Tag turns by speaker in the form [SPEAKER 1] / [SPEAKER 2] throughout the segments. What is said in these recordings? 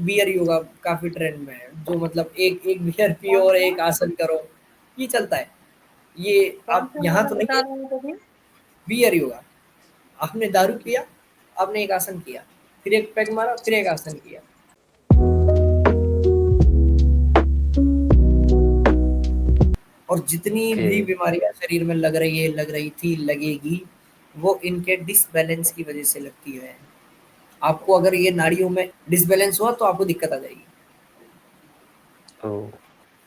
[SPEAKER 1] Beer yoga काफ़ी trend में है, जो मतलब एक एक बियर पियो
[SPEAKER 2] कौन
[SPEAKER 1] और
[SPEAKER 2] सा?
[SPEAKER 1] एक आसन करो, ये चलता है। ये
[SPEAKER 2] कौन
[SPEAKER 1] आप
[SPEAKER 2] सा
[SPEAKER 1] यहाँ
[SPEAKER 2] वाला
[SPEAKER 1] तो नहीं
[SPEAKER 2] बता
[SPEAKER 1] है,
[SPEAKER 2] रहे हैं अभी?
[SPEAKER 1] बियर योगा। आपने दारू
[SPEAKER 2] ओके।
[SPEAKER 1] पिया, आपने एक आसन किया, फिर एक पैग मारा, फिर एक आसन किया। और जितनी
[SPEAKER 3] ओके।
[SPEAKER 1] भी बीमारियाँ शरीर में लग रही है, लग रही थी, लगेगी, वो इनके डिसबैलेंस की वज़ह से लगती है। आपको अगर ये नाड़ियों में डिसबैलेंस हुआ तो आपको दिक्कत आ जाएगी।
[SPEAKER 3] ओह!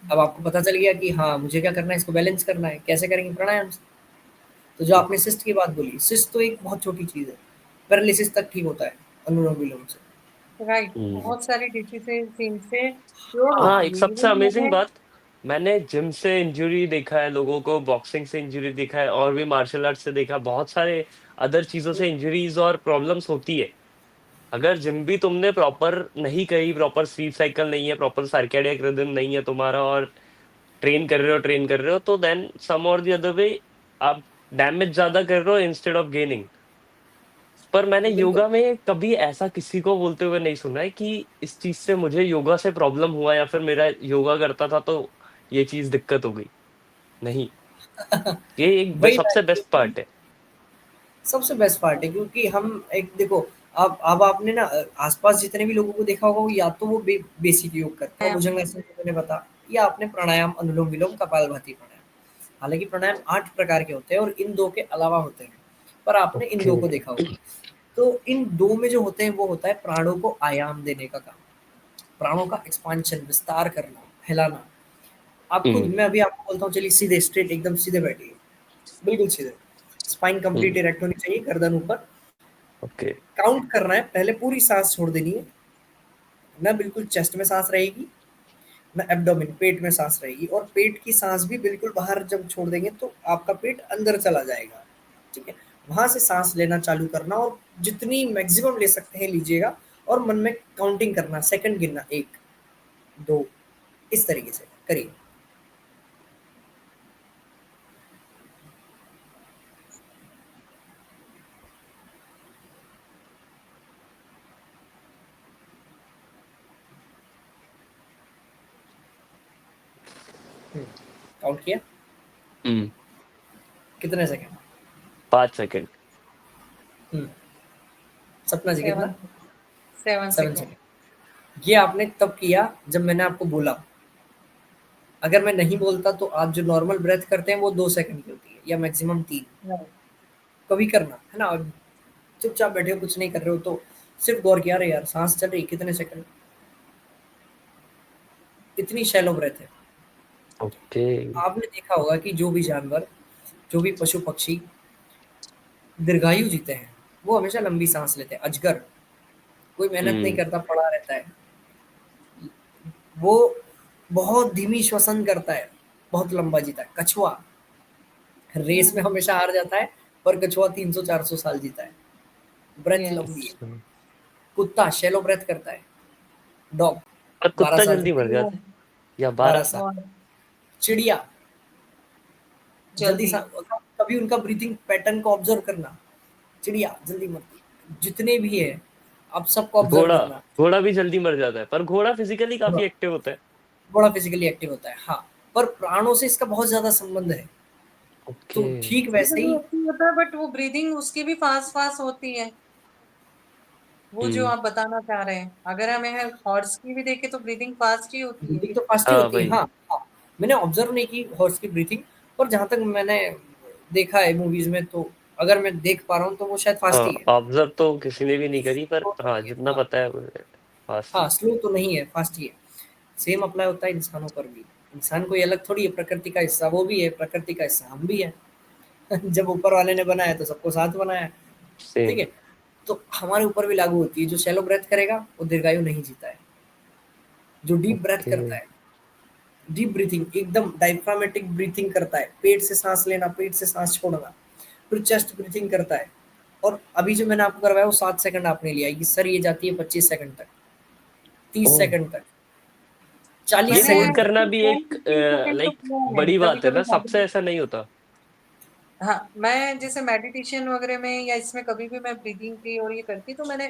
[SPEAKER 1] अब आपको पता चल गया कि हाँ, मुझे क्या करना है, इसको बैलेंस करना है, कैसे करेंगे? प्राणायाम से। तो जो आपने सिस्ट की बात बोली, सिस्ट तो एक बहुत छोटी चीज़ है, पैरालिसिस तक ठीक होता है अनुलोम-विलोम से।
[SPEAKER 2] राइट,
[SPEAKER 3] हुँ।
[SPEAKER 2] बहुत सारी डिसीज़ेज़ इनसे क्योर
[SPEAKER 1] हाँ,
[SPEAKER 3] हाँ,
[SPEAKER 2] होती
[SPEAKER 3] एक
[SPEAKER 2] है।
[SPEAKER 3] सबसे
[SPEAKER 2] इवन
[SPEAKER 3] अमेज़िंग
[SPEAKER 2] मैंने
[SPEAKER 3] बात, मैंने जिम से इंजरी देखा है लोगों को, बॉक्सिंग से इंजरी देखा है और भी मार्शल आर्ट से देखा है, बहुत सारे अदर चीज़ों से इंजरीज़ और प्रॉब्लम्स होती है। अगर जिम भी तुमने प्रॉपर नहीं करी, प्रॉपर स्लीप साइकिल नहीं है, प्रॉपर सर्कैडियन रिदम नहीं है तुम्हारा और ट्रेन कर रहे हो तो देन सम और द अदर वे आप डैमेज ज़्यादा कर रहे हो इंस्टेड ऑफ गेनिंग। पर मैंने
[SPEAKER 1] बिल्कुल।
[SPEAKER 3] योगा में कभी ऐसा किसी को बोलते हुए नहीं सुना है कि इस चीज़ से मुझे योगा से प्रॉब्लम हुआ या फिर मेरा योगा करता था तो ये चीज़ दिक्कत हो गई। नहीं, ये एक ब
[SPEAKER 1] वही ना,
[SPEAKER 3] सबसे बेस्ट
[SPEAKER 1] क्योंकि
[SPEAKER 3] पार्ट है।
[SPEAKER 1] सबसे बेस्ट पार्ट है, क्योंकि हम एक देखो, अब आपने ना आस-पास जितने भी लोगों को देखा होगा, वो या तो वो बेसिक योग करते हैं और भुजंगासन जो मैंने बताया, या आपने प्राणायाम, अनुलोम-विलोम, कपालभाति प्राणायाम। हालाँकि प्राणायाम 8 प्रकार के होते हैं और इन 2 के अलावा होते हैं, पर आपने इन
[SPEAKER 3] ओके।
[SPEAKER 1] 2 को देखा होगा। तो इन 2 में जो होते हैं वो होता है प्राणों को आयाम देने का काम, प्राणों का एक्सपांशन, विस्तार करना, फैलाना। आप खुद,
[SPEAKER 3] हुँ,
[SPEAKER 1] मैं अभी आपको बोलता हूँ, चलिए सीधे स्ट्रेट एकदम सीधे बैठिए, बिल्कुल सीधे। स्पाइन
[SPEAKER 3] हुँ,
[SPEAKER 1] कंप्लीट इरेक्ट होनी चाहिए, गर्दन ऊपर।
[SPEAKER 3] ओके।
[SPEAKER 1] काउंट करना है, पहले पूरी साँस छोड़ देनी है, ना बिल्कुल चेस्ट में साँस रहेगी, ना एब्डोमेन पेट में साँस रहेगी, और पेट की साँस भी बिल्कुल बाहर जब छोड़ देंगे तो आपका पेट अंदर चला जाएगा, ठीक है? वहाँ से साँस लेना चालू करना और जितनी मैक्सिमम ले सकते हैं लीजिएगा, और मन में काउंटिंग करना, सेकंड गिनना 1, 2, इस तरीके से करिए। हुँ, काउंट किया?
[SPEAKER 3] हुँ,
[SPEAKER 1] कितने सेकंड?
[SPEAKER 3] 5 सेकंड।
[SPEAKER 1] हुँ, सपना जी
[SPEAKER 2] 7
[SPEAKER 1] कितना?
[SPEAKER 2] 7
[SPEAKER 1] 7
[SPEAKER 2] सेकंड।
[SPEAKER 1] सेकंड। ये आपने तब किया जब मैंने आपको बोला। अगर मैं नहीं बोलता तो आप जो नॉर्मल ब्रेथ करते हैं वो 2 सेकंड की होती है या मैक्सिमम 3।
[SPEAKER 2] राइट।
[SPEAKER 1] कभी करना, है ना? और चुपचाप बैठे हो, कुछ नहीं कर रहे हो तो सिर्फ़ गौर किया, अरे यार साँस चल रही है, कितने सेकंड? इतनी शैलो ब्रेथ है।
[SPEAKER 3] ओके।
[SPEAKER 1] आपने देखा होगा कि जो भी जानवर, जो भी पशु-पक्षी दीर्घायु जीते हैं, वो हमेशा लंबी साँस लेते हैं। अजगर, कोई मेहनत नहीं
[SPEAKER 3] हुँ,
[SPEAKER 1] करता, पड़ा रहता है। वो बहुत धीमी श्वसन करता है, बहुत लंबा जीता है। कछुआ रेस में
[SPEAKER 2] हुँ,
[SPEAKER 1] हमेशा हार जाता है, पर कछुआ 300-400 साल जीता है। ब्रेथ लंबी है।
[SPEAKER 2] यस।
[SPEAKER 3] अच्छा।
[SPEAKER 1] कुत्ता शैलो ब्रेथ करता है। डॉग
[SPEAKER 3] पर
[SPEAKER 1] 12
[SPEAKER 3] कुत्ता
[SPEAKER 1] साल
[SPEAKER 3] जल्दी मर
[SPEAKER 1] जिंदा,
[SPEAKER 3] जाता है या
[SPEAKER 1] 12
[SPEAKER 3] 12
[SPEAKER 1] साल।
[SPEAKER 2] और
[SPEAKER 1] चिड़िया जल्दी
[SPEAKER 2] जल्दी।
[SPEAKER 1] सा, कभी उनका ब्रीथिंग पैटर्न को ऑब्जर्व करना। चिड़िया जल्दी मरती है। जितने भी है, आप सबको ऑब्जर्व
[SPEAKER 3] घोड़ा
[SPEAKER 1] करना।
[SPEAKER 3] घोड़ा भी जल्दी मर जाता है, पर घोड़ा फिज़िकली
[SPEAKER 1] थोड़ा
[SPEAKER 3] काफ़ी एक्टिव होता है।
[SPEAKER 1] थोड़ा फिजिकली एक्टिव होता है, हाँ, पर प्राणों से इसका बहुत ज्यादा संबंध है।
[SPEAKER 3] ओके।
[SPEAKER 1] तो ठीक वैसे
[SPEAKER 2] फिजिकली
[SPEAKER 1] ही।
[SPEAKER 2] एक्टिव होता है बट वो ब्रीदिंग उसकी भी फास्ट-फास्ट होती है। वो जो
[SPEAKER 3] हुँ,
[SPEAKER 2] आप बताना चाह रहे हैं। अगर हमें हॉर्स की भी देखें तो ब्रीदिंग फास्ट ही होती है।
[SPEAKER 1] ब्रीथिंग तो फास्ट ही
[SPEAKER 3] हाँ,
[SPEAKER 1] होती है,
[SPEAKER 3] वही।
[SPEAKER 1] हाँ, हाँ। मैंने ऑब्जर्व नहीं की हॉर्स की ब्रीथिंग, पर जहाँ तक मैंने देखा है मूवीज़ में, तो अगर मैं देख पा रहा हूँ तो वो शायद फास्ट ही है।
[SPEAKER 3] ऑब्ज़र्व तो किसी ने भी नहीं करी पर
[SPEAKER 1] स्लो तो
[SPEAKER 3] हाँ,
[SPEAKER 1] नहीं है,
[SPEAKER 3] जितना
[SPEAKER 1] हाँ,
[SPEAKER 3] पता है मुझे फास्ट ही
[SPEAKER 1] हाँ,
[SPEAKER 3] है।
[SPEAKER 1] स्लो तो नहीं है, फास्ट ही है। सेम अप्लाई होता है इंसानों पर भी। इंसान कोई अलग थोड़ी है, प्रकृति का हिस्सा वो भी है, प्रकृति का हिस्सा हम भी हैं। जब ऊपर वाले ने बनाया तो सबको साथ बनाया है, ठीक
[SPEAKER 3] सेम।
[SPEAKER 1] है? तो हमारे ऊपर भी लागू होती है, जो शैलो ब्रेथ करेगा वो दीर्घायु नहीं जीता है। जो डीप ब्रेथ
[SPEAKER 3] ओके।
[SPEAKER 1] करता है, डीप ब्रीथिंग एकदम डायफ्रामेटिक ब्रीथिंग करता है, पेट से सांस लेना, पेट से सांस छोड़ना, फिर चेस्ट ब्रीथिंग करता है। और अभी जो मैंने आपको करवाया वो 7 सेकंड आपने लिया, ये सर ये जाती है 25 सेकंड तक, 30
[SPEAKER 3] ओह!
[SPEAKER 1] सेकंड तक, 40
[SPEAKER 3] ये
[SPEAKER 2] मैंने
[SPEAKER 3] होल्ड
[SPEAKER 1] सेकंड तक।
[SPEAKER 3] करना भी एक
[SPEAKER 2] 10-15 सेकंड तो
[SPEAKER 3] लाइक
[SPEAKER 2] किया है।
[SPEAKER 3] बड़ी बात है
[SPEAKER 2] कभी-कभी
[SPEAKER 3] ना, सबसे ऐसा नहीं होता।
[SPEAKER 2] हाँ, मैं जैसे मेडिटेशन वगैरह में या इसमें कभी भी मैं ब्रीदिंग की और ये करती तो मैंने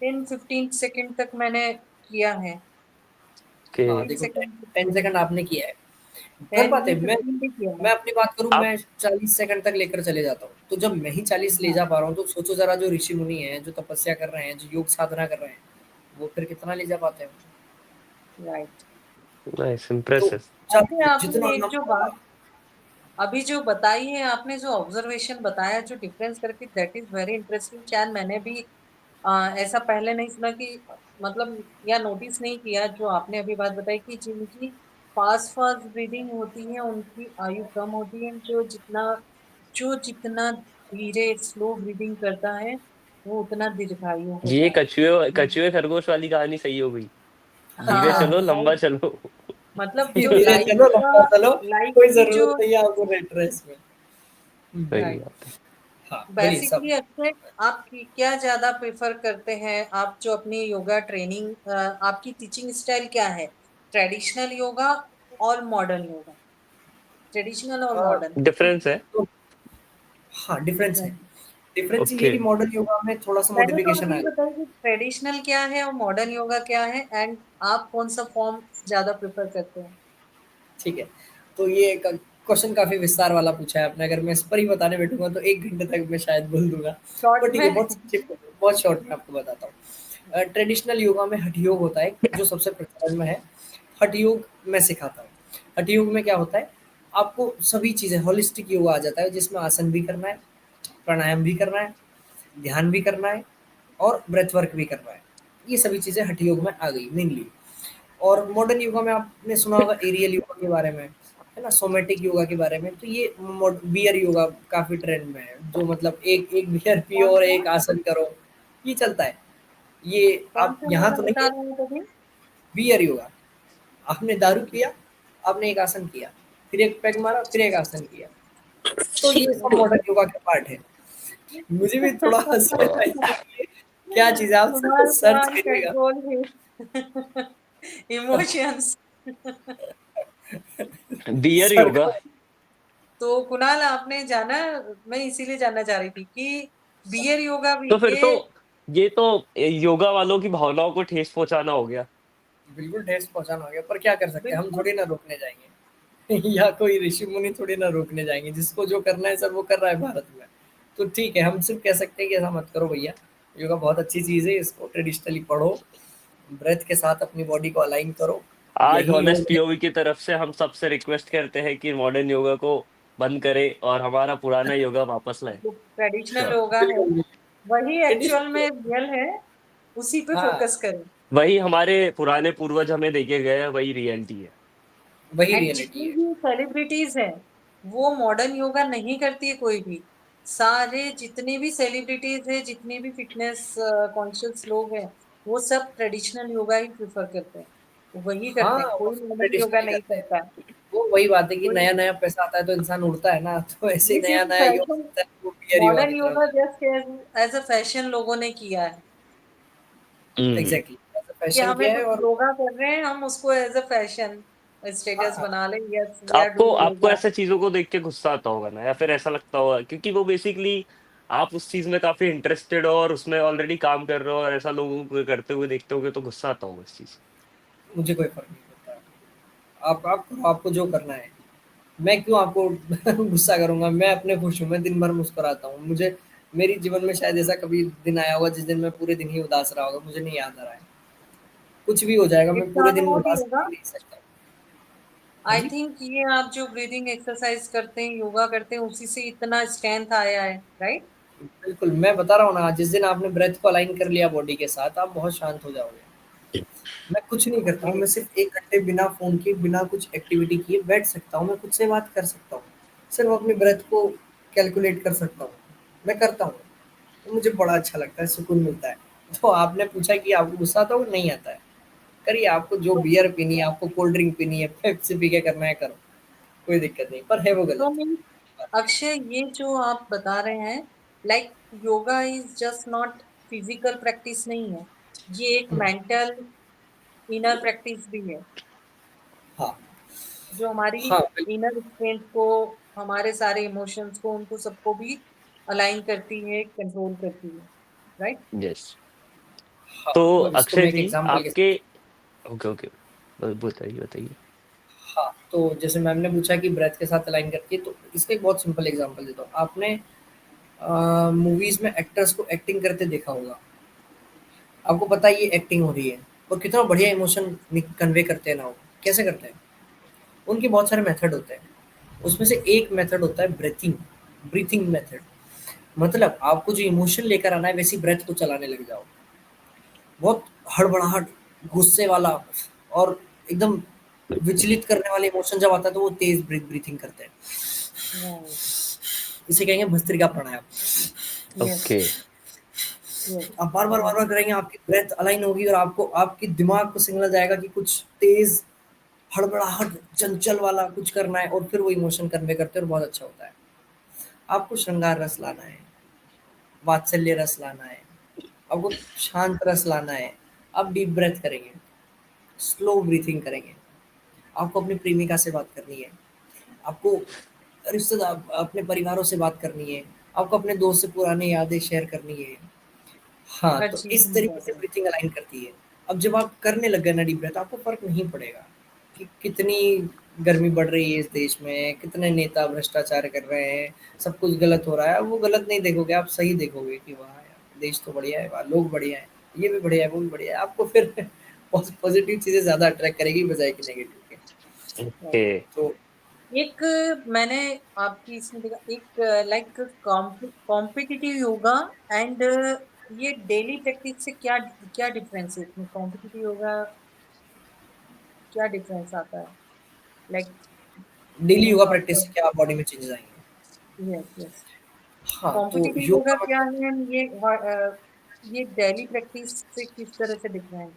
[SPEAKER 2] 10-15 सेकंड तक मैंने किया है।
[SPEAKER 3] कि
[SPEAKER 1] हाँ
[SPEAKER 2] 10
[SPEAKER 1] देखो,
[SPEAKER 2] सेकंड
[SPEAKER 1] 10 सेकंड आपने किया है, कर
[SPEAKER 2] 10
[SPEAKER 1] पाते
[SPEAKER 2] भी
[SPEAKER 1] हैं।
[SPEAKER 2] 15 भी किया
[SPEAKER 1] मैं
[SPEAKER 2] है।
[SPEAKER 1] अपनी बात करूँ,
[SPEAKER 3] आप
[SPEAKER 1] मैं 40 सेकंड तक लेकर चले जाता हूँ। तो जब मैं ही 40 ले
[SPEAKER 2] हाँ,
[SPEAKER 1] जा पा रहा हूँ, तो सोचो ज़रा जो ऋषि मुनि हैं, जो तपस्या कर रहे हैं, जो योग साधना कर रहे हैं, वो फिर कितना ले जा पाते हैं।
[SPEAKER 2] राइट।
[SPEAKER 3] नाइस,
[SPEAKER 1] तो
[SPEAKER 3] इम्प्रेसिव।
[SPEAKER 2] अच्छा,
[SPEAKER 1] जितना
[SPEAKER 2] आपने एक जो
[SPEAKER 1] लंबा,
[SPEAKER 2] बात अभी जो बताई है, आपने जो ऑब्जर्वेशन बताया, जो डिफरेंस करके, दैट इज वेरी इंटरेस्टिंग। शायद मैंने भी ऐसा पहले नहीं सुना कि मतलब, या नोटिस नहीं किया, जो आपने अभी बात बताई कि जिनकी फास्ट फास्ट ब्रीदिंग होती है उनकी आयु कम होती है, जो जितना धीरे स्लो ब्रीदिंग करता है वो उतना दीर्घायु
[SPEAKER 3] ये
[SPEAKER 2] होता है।
[SPEAKER 3] कछुए खरगोश वाली कहानी सही हो गई। धीरे
[SPEAKER 2] हाँ,
[SPEAKER 3] चलो, लंबा
[SPEAKER 2] लाइक
[SPEAKER 3] चलो।
[SPEAKER 2] मतलब जो
[SPEAKER 1] धीरे
[SPEAKER 2] लाइफ
[SPEAKER 1] चलो
[SPEAKER 2] का
[SPEAKER 1] लंबा चलो,
[SPEAKER 2] लाइफ
[SPEAKER 1] कोई
[SPEAKER 2] की जो
[SPEAKER 1] जरूरत नहीं है आपको रेट रेस में।
[SPEAKER 3] सही
[SPEAKER 2] राइट,
[SPEAKER 3] बात है।
[SPEAKER 1] हाँ बोलिए सब।
[SPEAKER 2] बेसिकली अच्छे। आप क्या ज्यादा प्रेफर करते हैं? आप जो अपनी योगा ट्रेनिंग, आपकी टीचिंग स्टाइल क्या है? ट्रेडिशनल योगा और मॉडर्न योगा? ट्रेडिशनल और मॉडर्न?
[SPEAKER 3] डिफरेंस है।
[SPEAKER 1] तो हाँ डिफरेंस है। डिफरेंस ये है
[SPEAKER 3] ओके।
[SPEAKER 1] कि मॉडर्न योगा में थोड़ा सा
[SPEAKER 2] पहले तो
[SPEAKER 1] मॉडिफिकेशन
[SPEAKER 2] आप ये
[SPEAKER 1] आएगा।
[SPEAKER 2] बताइए कि ट्रेडिशनल क्या है और मॉडर्न योगा क्या है, एंड आप कौन सा फॉर्म ज्यादा प्रेफर करते हैं?
[SPEAKER 1] ठीक है, तो ये क्वेश्चन काफी विस्तार वाला पूछा है आपने। अगर मैं इस पर ही बताने बैठूंगा तो 1 घंटे तक मैं शायद बोल दूंगा।
[SPEAKER 2] शॉर्ट
[SPEAKER 1] पर ठीक है,
[SPEAKER 2] में।
[SPEAKER 1] बहुत शॉर्ट में आपको बताता हूँ। ट्रेडिशनल योगा में हठ योग होता है, जो सबसे प्रचलन में है। हठ योग मैं सिखाता हूँ। हठ योग में क्या होता है, आपको सभी चीजें होलिस्टिक योगा आ जाता है, जिसमें आसन भी करना है, प्राणायाम भी करना है, ध्यान भी करना है, और ब्रेथ वर्क भी करना है। ये सभी चीजें हठ योग में आ गई मेनली। और मॉडर्न योगा में आपने सुना होगा एरियल योगा के बारे में, है ना, सोमेटिक योगा के बारे में। तो ये बियर योगा काफी ट्रेंड में है, जो मतलब एक एक बियर पियो
[SPEAKER 2] कौन
[SPEAKER 1] और
[SPEAKER 2] सा
[SPEAKER 1] एक आसन करो, ये चलता है। ये
[SPEAKER 2] कौन
[SPEAKER 1] आप
[SPEAKER 2] सा
[SPEAKER 1] यहाँ
[SPEAKER 2] योगा
[SPEAKER 1] तो नहीं
[SPEAKER 2] बता
[SPEAKER 1] है।
[SPEAKER 2] रहे हैं तभी?
[SPEAKER 1] बियर योगा, आपने दारू पिया, आपने एक आसन किया, फिर एक पैग मारा, फिर एक आसन किया। तो ये सब मॉडर्न योगा का पार्ट है। मुझे भी थोड़ा हंसी आ रही है कि ये क्या चीज है, आप
[SPEAKER 2] कुमार
[SPEAKER 1] सर्च
[SPEAKER 2] कुमार
[SPEAKER 1] करिएगा।
[SPEAKER 2] Control emotions.
[SPEAKER 3] Bear yoga.
[SPEAKER 1] Search.
[SPEAKER 2] तो कुणाल, आपने जाना, मैं इसीलिए जानना चाह रही थी कि बियर योगा भी
[SPEAKER 3] तो फिर तो
[SPEAKER 2] ये
[SPEAKER 3] ये तो योगा वालों की भावनाओं को ठेस पहुंचाना हो गया।
[SPEAKER 1] बिल्कुल ठेस पहुंचाना हो गया, पर क्या कर सकते हैं, हम
[SPEAKER 2] बिल्कुल।
[SPEAKER 1] थोड़ी ना रोकने जाएंगे। या कोई ऋषि मुनि थोड़ी ना रोकने जाएंगे, जिसको जो करना है सर वो कर रहा है भारत में। तो ठीक है, हम सिर्फ कह सकते हैं कि ऐसा मत करो भैया। योगा बहुत अच्छी चीज है, इसको ट्रेडिशनली पढ़ो, ब्रेथ के साथ अपनी बॉडी को अलाइन करो।
[SPEAKER 3] आज
[SPEAKER 1] यही
[SPEAKER 3] ऑनेस्ट
[SPEAKER 1] योग है।
[SPEAKER 3] पीओवी की तरफ से हम सबसे रिक्वेस्ट करते हैं कि मॉडर्न योगा को बंद करें और हमारा पुराना योगा वापस लाएं।
[SPEAKER 2] जो ट्रेडिशनल
[SPEAKER 3] श्योर।
[SPEAKER 2] योगा है
[SPEAKER 1] बिल्कुल
[SPEAKER 2] वही एक्चुअल
[SPEAKER 1] ट्रेडिशनल।
[SPEAKER 2] में रियल है, उसी पे
[SPEAKER 1] हाँ,
[SPEAKER 2] फोकस करें।
[SPEAKER 3] वही हमारे पुराने पूर्वज हमें देके गए हैं, वही रियलिटी है।
[SPEAKER 1] वही
[SPEAKER 2] एंड
[SPEAKER 1] रियलिटी
[SPEAKER 2] जितनी
[SPEAKER 1] है।
[SPEAKER 2] भी सेलिब्रिटीज हैं, वो मॉडर्न योगा नहीं करती है कोई भी। सारे जितने भी सेलिब्रिटीज हैं, जितने भी फिटनेस कॉन्शियस लोग हैं, वो सब ट्रेडिशनल योगा ही प्रेफर करते हैं, वही करते
[SPEAKER 1] हाँ,
[SPEAKER 2] हैं,
[SPEAKER 1] वो
[SPEAKER 2] कोई
[SPEAKER 1] सब
[SPEAKER 2] मॉडर्न योगा
[SPEAKER 1] ट्रेडिशनली
[SPEAKER 2] नहीं
[SPEAKER 1] करते हैं।
[SPEAKER 2] करता है।
[SPEAKER 1] वो वही बात है कि
[SPEAKER 2] कोई
[SPEAKER 1] नया नया पैसा आता है तो इंसान उड़ता है ना, तो ऐसे ही
[SPEAKER 2] ये
[SPEAKER 1] नया
[SPEAKER 2] सिर्फ
[SPEAKER 1] नया योग
[SPEAKER 2] फैशन,
[SPEAKER 1] आता है, वो बियर योगा की
[SPEAKER 2] मॉडर्न
[SPEAKER 1] तरफ
[SPEAKER 2] योगा
[SPEAKER 1] जाता
[SPEAKER 2] जस्ट एज अ फैशन लोगों ने किया है
[SPEAKER 1] है।
[SPEAKER 3] हम्म।
[SPEAKER 1] एग्जैक्टली, ऐसा
[SPEAKER 2] कि
[SPEAKER 1] फैशन
[SPEAKER 2] हमें
[SPEAKER 1] किया है।
[SPEAKER 2] कुछ
[SPEAKER 1] और
[SPEAKER 2] योगा कर रहे हैं, हम उसको एज अ फैशन स्टेटस
[SPEAKER 1] हाँ,
[SPEAKER 2] बना लें, यस वी आर
[SPEAKER 3] आपको
[SPEAKER 2] डूइंग
[SPEAKER 3] आपको
[SPEAKER 2] योगा।
[SPEAKER 3] ऐसे चीजों को देख के गुस्सा आता होगा ना, या फिर ऐसा लगता होगा क्योंकि वो बेसिकली आप उस चीज में काफी इंटरेस्टेड हो और उसमें ऑलरेडी काम कर रहे हो, और ऐसा लोगों को करते हुए देखते होगे तो गुस्सा आता होगा इस चीज।
[SPEAKER 1] मुझे कोई फर्क नहीं पड़ता। आप करो, आपको जो करना है। मैं क्यों आपको गुस्सा करूंगा, मैं अपने खुश हूँ, मैं दिन भर मुस्कुराता हूँ। मुझे मेरी जीवन में शायद ऐसा कभी दिन आया होगा जिस दिन मैं पूरे दिन ही उदास रहा होगा, मुझे नहीं याद आ रहा है। कुछ भी हो जाएगा, मैं
[SPEAKER 2] इट्स
[SPEAKER 1] पूरे
[SPEAKER 2] ऑल
[SPEAKER 1] दिन
[SPEAKER 2] अबाउट
[SPEAKER 1] उदास
[SPEAKER 2] योगा।
[SPEAKER 1] रह नहीं सकता। हाँ
[SPEAKER 2] आई
[SPEAKER 1] जी।
[SPEAKER 2] थिंक ये आप जो ब्रीदिंग एक्सरसाइज करते हैं, योगा करते हैं, उसी से इतना स्ट्रेंथ आया है, राइट?
[SPEAKER 1] बिल्कुल, मैं बता रहा हूँ ना, जिस दिन आपने ब्रेथ को अलाइन कर लिया बॉडी के साथ, आप बहुत शांत हो जाओगे। मैं कुछ नहीं करता हूँ, मैं सिर्फ 1 घंटे बिना फ़ोन के, बिना कुछ एक्टिविटी किए बैठ सकता हूँ, मैं खुद से बात कर सकता हूँ। सिर्फ अपनी ब्रेथ को कैलकुलेट कर सकता हूँ। मैं करता हूँ, तो मुझे बड़ा अच्छा लगता है, सुकून मिलता है। तो आपने पूछा कि आपको गुस्सा आता है? नहीं आता है। करिए, आपको जो
[SPEAKER 2] तो
[SPEAKER 1] बियर पीनी है, आपको कोल्ड ड्रिंक पीनी है, पेप्सी पी के करना है करो, कोई दिक्कत नहीं, पर है वो
[SPEAKER 2] तो
[SPEAKER 1] गलत।
[SPEAKER 2] मीन अक्षय, ये जो आप बता रहे हैं, like yoga is just not physical practice नहीं है, ये एक
[SPEAKER 1] हुँ,
[SPEAKER 2] मेंटल इनर प्रैक्टिस भी है,
[SPEAKER 1] हाँ,
[SPEAKER 2] जो हमारी
[SPEAKER 1] हाँ, बिल्कुल।
[SPEAKER 2] इनर स्ट्रेंथ को, हमारे सारे इमोशंस को, उनको सबको भी अलाइन करती है, कंट्रोल करती है, राइट?
[SPEAKER 3] यस।
[SPEAKER 1] हाँ,
[SPEAKER 3] तो
[SPEAKER 1] मतलब इसको
[SPEAKER 3] अक्षय
[SPEAKER 1] मैं एक
[SPEAKER 3] जी,
[SPEAKER 1] एग्ज़ाम्पल के
[SPEAKER 3] आपके
[SPEAKER 1] साथ
[SPEAKER 3] ओके बताइए।
[SPEAKER 1] हाँ, तो जैसे मैम ने पूछा कि ब्रेथ के साथ अलाइन करती है, तो इसका एक बहुत सिंपल एग्जांपल देता हूँ। आपने मूवीज में एक्टर्स को एक्टिंग करते देखा होगा, आपको पता है ये एक्टिंग हो रही है, और कितना बढ़िया इमोशन कन्वे करते हैं ना वो। कैसे करते हैं? उनके बहुत सारे मेथड होते हैं, उसमें से एक मेथड होता है ब्रीथिंग, ब्रीथिंग मेथड। मतलब आपको जो इमोशन लेकर आना है वैसी ब्रेथ को चलाने लग जाओ। बहुत हड़बड़ाहट, गुस्से वाला और एकदम विचलित करने वाले इमोशन जब आता है तो वो तेज ब्रीथिंग करते हैं।
[SPEAKER 2] Right.
[SPEAKER 1] इसे कहेंगे भस्त्रिका प्राणायाम।
[SPEAKER 2] Yes.
[SPEAKER 3] ओके।
[SPEAKER 2] Yes.
[SPEAKER 1] आप बार-बार करेंगे, आपकी ब्रेथ अलाइन होगी और आपको आपके दिमाग को सिग्नल जाएगा कि कुछ तेज, हड़बड़ाहट, चंचल वाला कुछ करना है, और फिर वो इमोशन कन्वे करते हैं और बहुत अच्छा होता है। आपको श्रृंगार रस लाना है, वात्सल्य रस लाना है, आपको शांत रस लाना है, आप डीप ब्रेथ करेंगे, स्लो ब्रीथिंग करेंगे, आपको अपनी प्रेमिका से बात करनी है, आपको रिश्तेदार अपने परिवारों से बात करनी है, आपको अपने दोस्त से पुरानी यादें शेयर करनी है। हाँ,
[SPEAKER 2] हर
[SPEAKER 1] तो
[SPEAKER 2] चीज
[SPEAKER 1] इस तरीके से
[SPEAKER 2] इम्पोर्टेंट।
[SPEAKER 1] ब्रीथिंग अलाइन करती है। अब जब आप करने लग गए ना डीप ब्रेथ, आपको फ़र्क नहीं पड़ेगा कि कितनी गर्मी बढ़ रही है इस देश में, कितने नेता भ्रष्टाचार कर रहे हैं, सब कुछ गलत हो रहा है। वो गलत नहीं देखोगे, आप सही देखोगे कि वाह यार, देश तो बढ़िया है, वाह लोग बढ़िया हैं, ये भी बढ़िया है, वो भी बढ़िया है। आपको फिर पॉज़िटिव चीज़ें ज़्यादा अट्रैक्ट करेगी बजाए कि नेगेटिव के।
[SPEAKER 3] ओके।
[SPEAKER 1] तो
[SPEAKER 2] एक मैंने आपकी इसमें देखा, एक लाइक कॉम्पिटिटिव योगा एंड ये डेली प्रैक्टिस से क्या क्या डिफरेंस है इसमें? कॉम्पिटिटिव योगा क्या डिफरेंस आता है? Like
[SPEAKER 1] daily
[SPEAKER 2] any
[SPEAKER 1] yoga
[SPEAKER 2] thought?
[SPEAKER 1] Practice से क्या बॉडी में चेंजेस आएँगे?
[SPEAKER 2] Yes, yes.
[SPEAKER 1] हाँ, तो
[SPEAKER 2] कॉम्पिटिटिव योगा
[SPEAKER 1] योगा
[SPEAKER 2] क्या
[SPEAKER 1] मतलब
[SPEAKER 2] है? ये डेली प्रैक्टिस से किस तरह से डिफरेंट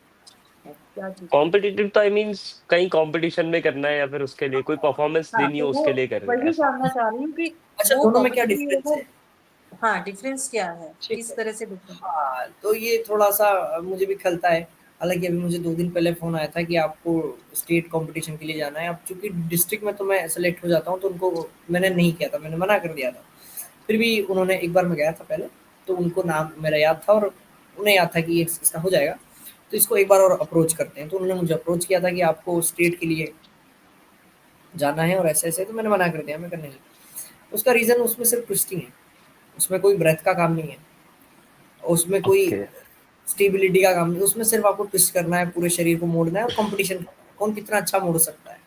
[SPEAKER 2] है? क्या चीज?
[SPEAKER 3] कॉम्पिटिटिव तो आई मीन्स कहीं कॉम्पिटिशन में करना है या फिर उसके लिए कोई परफॉर्मेंस
[SPEAKER 2] हाँ,
[SPEAKER 3] देनी
[SPEAKER 2] तो
[SPEAKER 3] हो
[SPEAKER 2] वो
[SPEAKER 3] उसके लिए कर रहे हैं
[SPEAKER 2] वही
[SPEAKER 3] ऐसा।
[SPEAKER 2] जानना चाह रही हूँ कि
[SPEAKER 1] अच्छा,
[SPEAKER 2] वो
[SPEAKER 1] दोनों में क्या
[SPEAKER 2] कॉम्पिटिटिव
[SPEAKER 1] डिफरेंस
[SPEAKER 2] योगा,
[SPEAKER 1] है?
[SPEAKER 2] हाँ, डिफरेंस क्या है?
[SPEAKER 1] ठीक
[SPEAKER 2] किस
[SPEAKER 1] है।
[SPEAKER 2] तरह से डिफरेंस?
[SPEAKER 1] हाँ, तो ये थोड़ा-सा मुझे भी खलता है। हालाँकि अभी मुझे 2 दिन पहले फ़ोन आया था कि आपको स्टेट कॉम्पिटिशन के लिए जाना है। अब चूँकि डिस्ट्रिक्ट में तो मैं सेलेक्ट हो जाता हूँ, तो उनको मैंने नहीं किया था, मैंने मना कर दिया था। फिर भी उन्होंने एक बार मैं गया था पहले, तो उनको नाम मेरा याद था और उन्हें याद था कि ये इसका हो जाएगा, तो इसको एक बार और अप्रोच करते हैं। तो उन्होंने मुझे अप्रोच किया था कि आपको स्टेट के लिए जाना है और ऐसे-ऐसे, तो मैंने मना कर दिया, मैं कहा नहीं। उसका रीज़न उसमें सिर्फ़ ट्विस्टिंग है, उसमें कोई ब्रेथ का काम नहीं है, उसमें कोई
[SPEAKER 3] ओके।
[SPEAKER 1] स्टेबिलिटी का काम नहीं, उसमें सिर्फ आपको ट्विस्ट करना है, पूरे शरीर को मोड़ना है और कॉम्पिटिशन करना है, कौन कितना अच्छा मोड़ सकता है।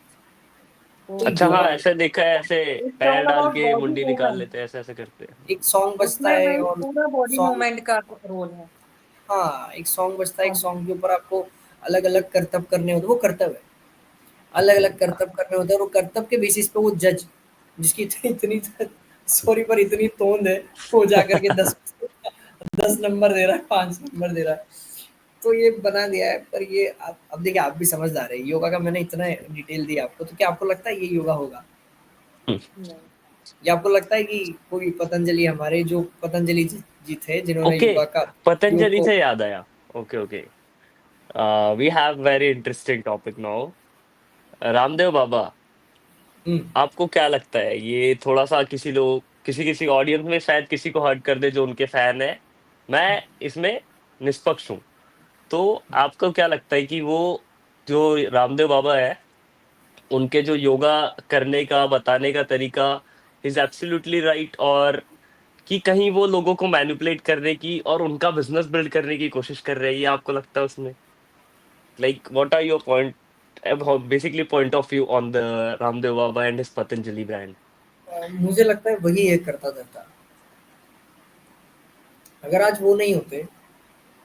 [SPEAKER 1] तो
[SPEAKER 2] ओके।
[SPEAKER 3] अच्छा, हाँ
[SPEAKER 1] योगा
[SPEAKER 3] ऐसे देखा है, ऐसे
[SPEAKER 2] इट्स
[SPEAKER 3] पैर
[SPEAKER 2] ऑल
[SPEAKER 3] डाल
[SPEAKER 2] अबाउट
[SPEAKER 3] के
[SPEAKER 2] बॉडी
[SPEAKER 3] मुंडी निकाल
[SPEAKER 2] मूवमेंट।
[SPEAKER 3] लेते हैं, ऐसे ऐसे करते हैं।
[SPEAKER 1] एक सॉन्ग बजता
[SPEAKER 2] उसमें
[SPEAKER 1] है
[SPEAKER 2] वही
[SPEAKER 1] और
[SPEAKER 2] पूरा बॉडी
[SPEAKER 1] सॉन्ग
[SPEAKER 2] मूवमेंट का रोल है।
[SPEAKER 1] हाँ, एक सॉन्ग बजता है, एक
[SPEAKER 2] हाँ।
[SPEAKER 1] सॉन्ग के ऊपर आपको अलग-अलग करतब करने होते हैं, वो कर्तव्य है।
[SPEAKER 3] ओके।
[SPEAKER 1] अलग-अलग करतब करने होते हैं और वो कर्तव्य के बेसिस पे वो जज, जिसकी इतनी इतनी सॉरी पर इतनी तोंद है, वो जाकर के 10 नंबर दे रहा है, 5 नंबर दे रहा है। तो ये बना दिया है, पर ये आप अब देखिए, आप भी समझदार हैं। योगा का मैंने इतना डिटेल दिया आपको, तो क्या आपको लगता है ये योगा होगा?
[SPEAKER 2] नहीं।
[SPEAKER 1] या आपको लगता है कि कोई पतंजलि, हमारे जो पतंजलि जी थे जिन्होंने
[SPEAKER 3] ओके,
[SPEAKER 1] योगा का योग
[SPEAKER 3] पतंजलि
[SPEAKER 1] को
[SPEAKER 3] से याद आया। Okay okay, we have very interesting topic now. Ramdev Baba,
[SPEAKER 1] हुँ,
[SPEAKER 3] आपको क्या लगता है ये थोड़ा सा किसी लोग किसी किसी ऑडियंस में शायद किसी को हर्ट कर दे जो उनके फैन है, मैं इसमें निष्पक्ष हूँ। तो आपको क्या लगता है कि वो जो रामदेव बाबा है, उनके जो योगा करने का बताने का तरीका इज एब्सोल्युटली राइट, और कि कहीं वो लोगों को मैनिपुलेट करने की और उनका बिजनेस बिल्ड करने की कोशिश कर रहे हैं, ये आपको लगता है उसमें? Like what are your point, basically point of view on the Ramdev Baba and his Patanjali brand?
[SPEAKER 1] मुझे लगता है वही एक करता-धरता। अगर आज वो नहीं होते,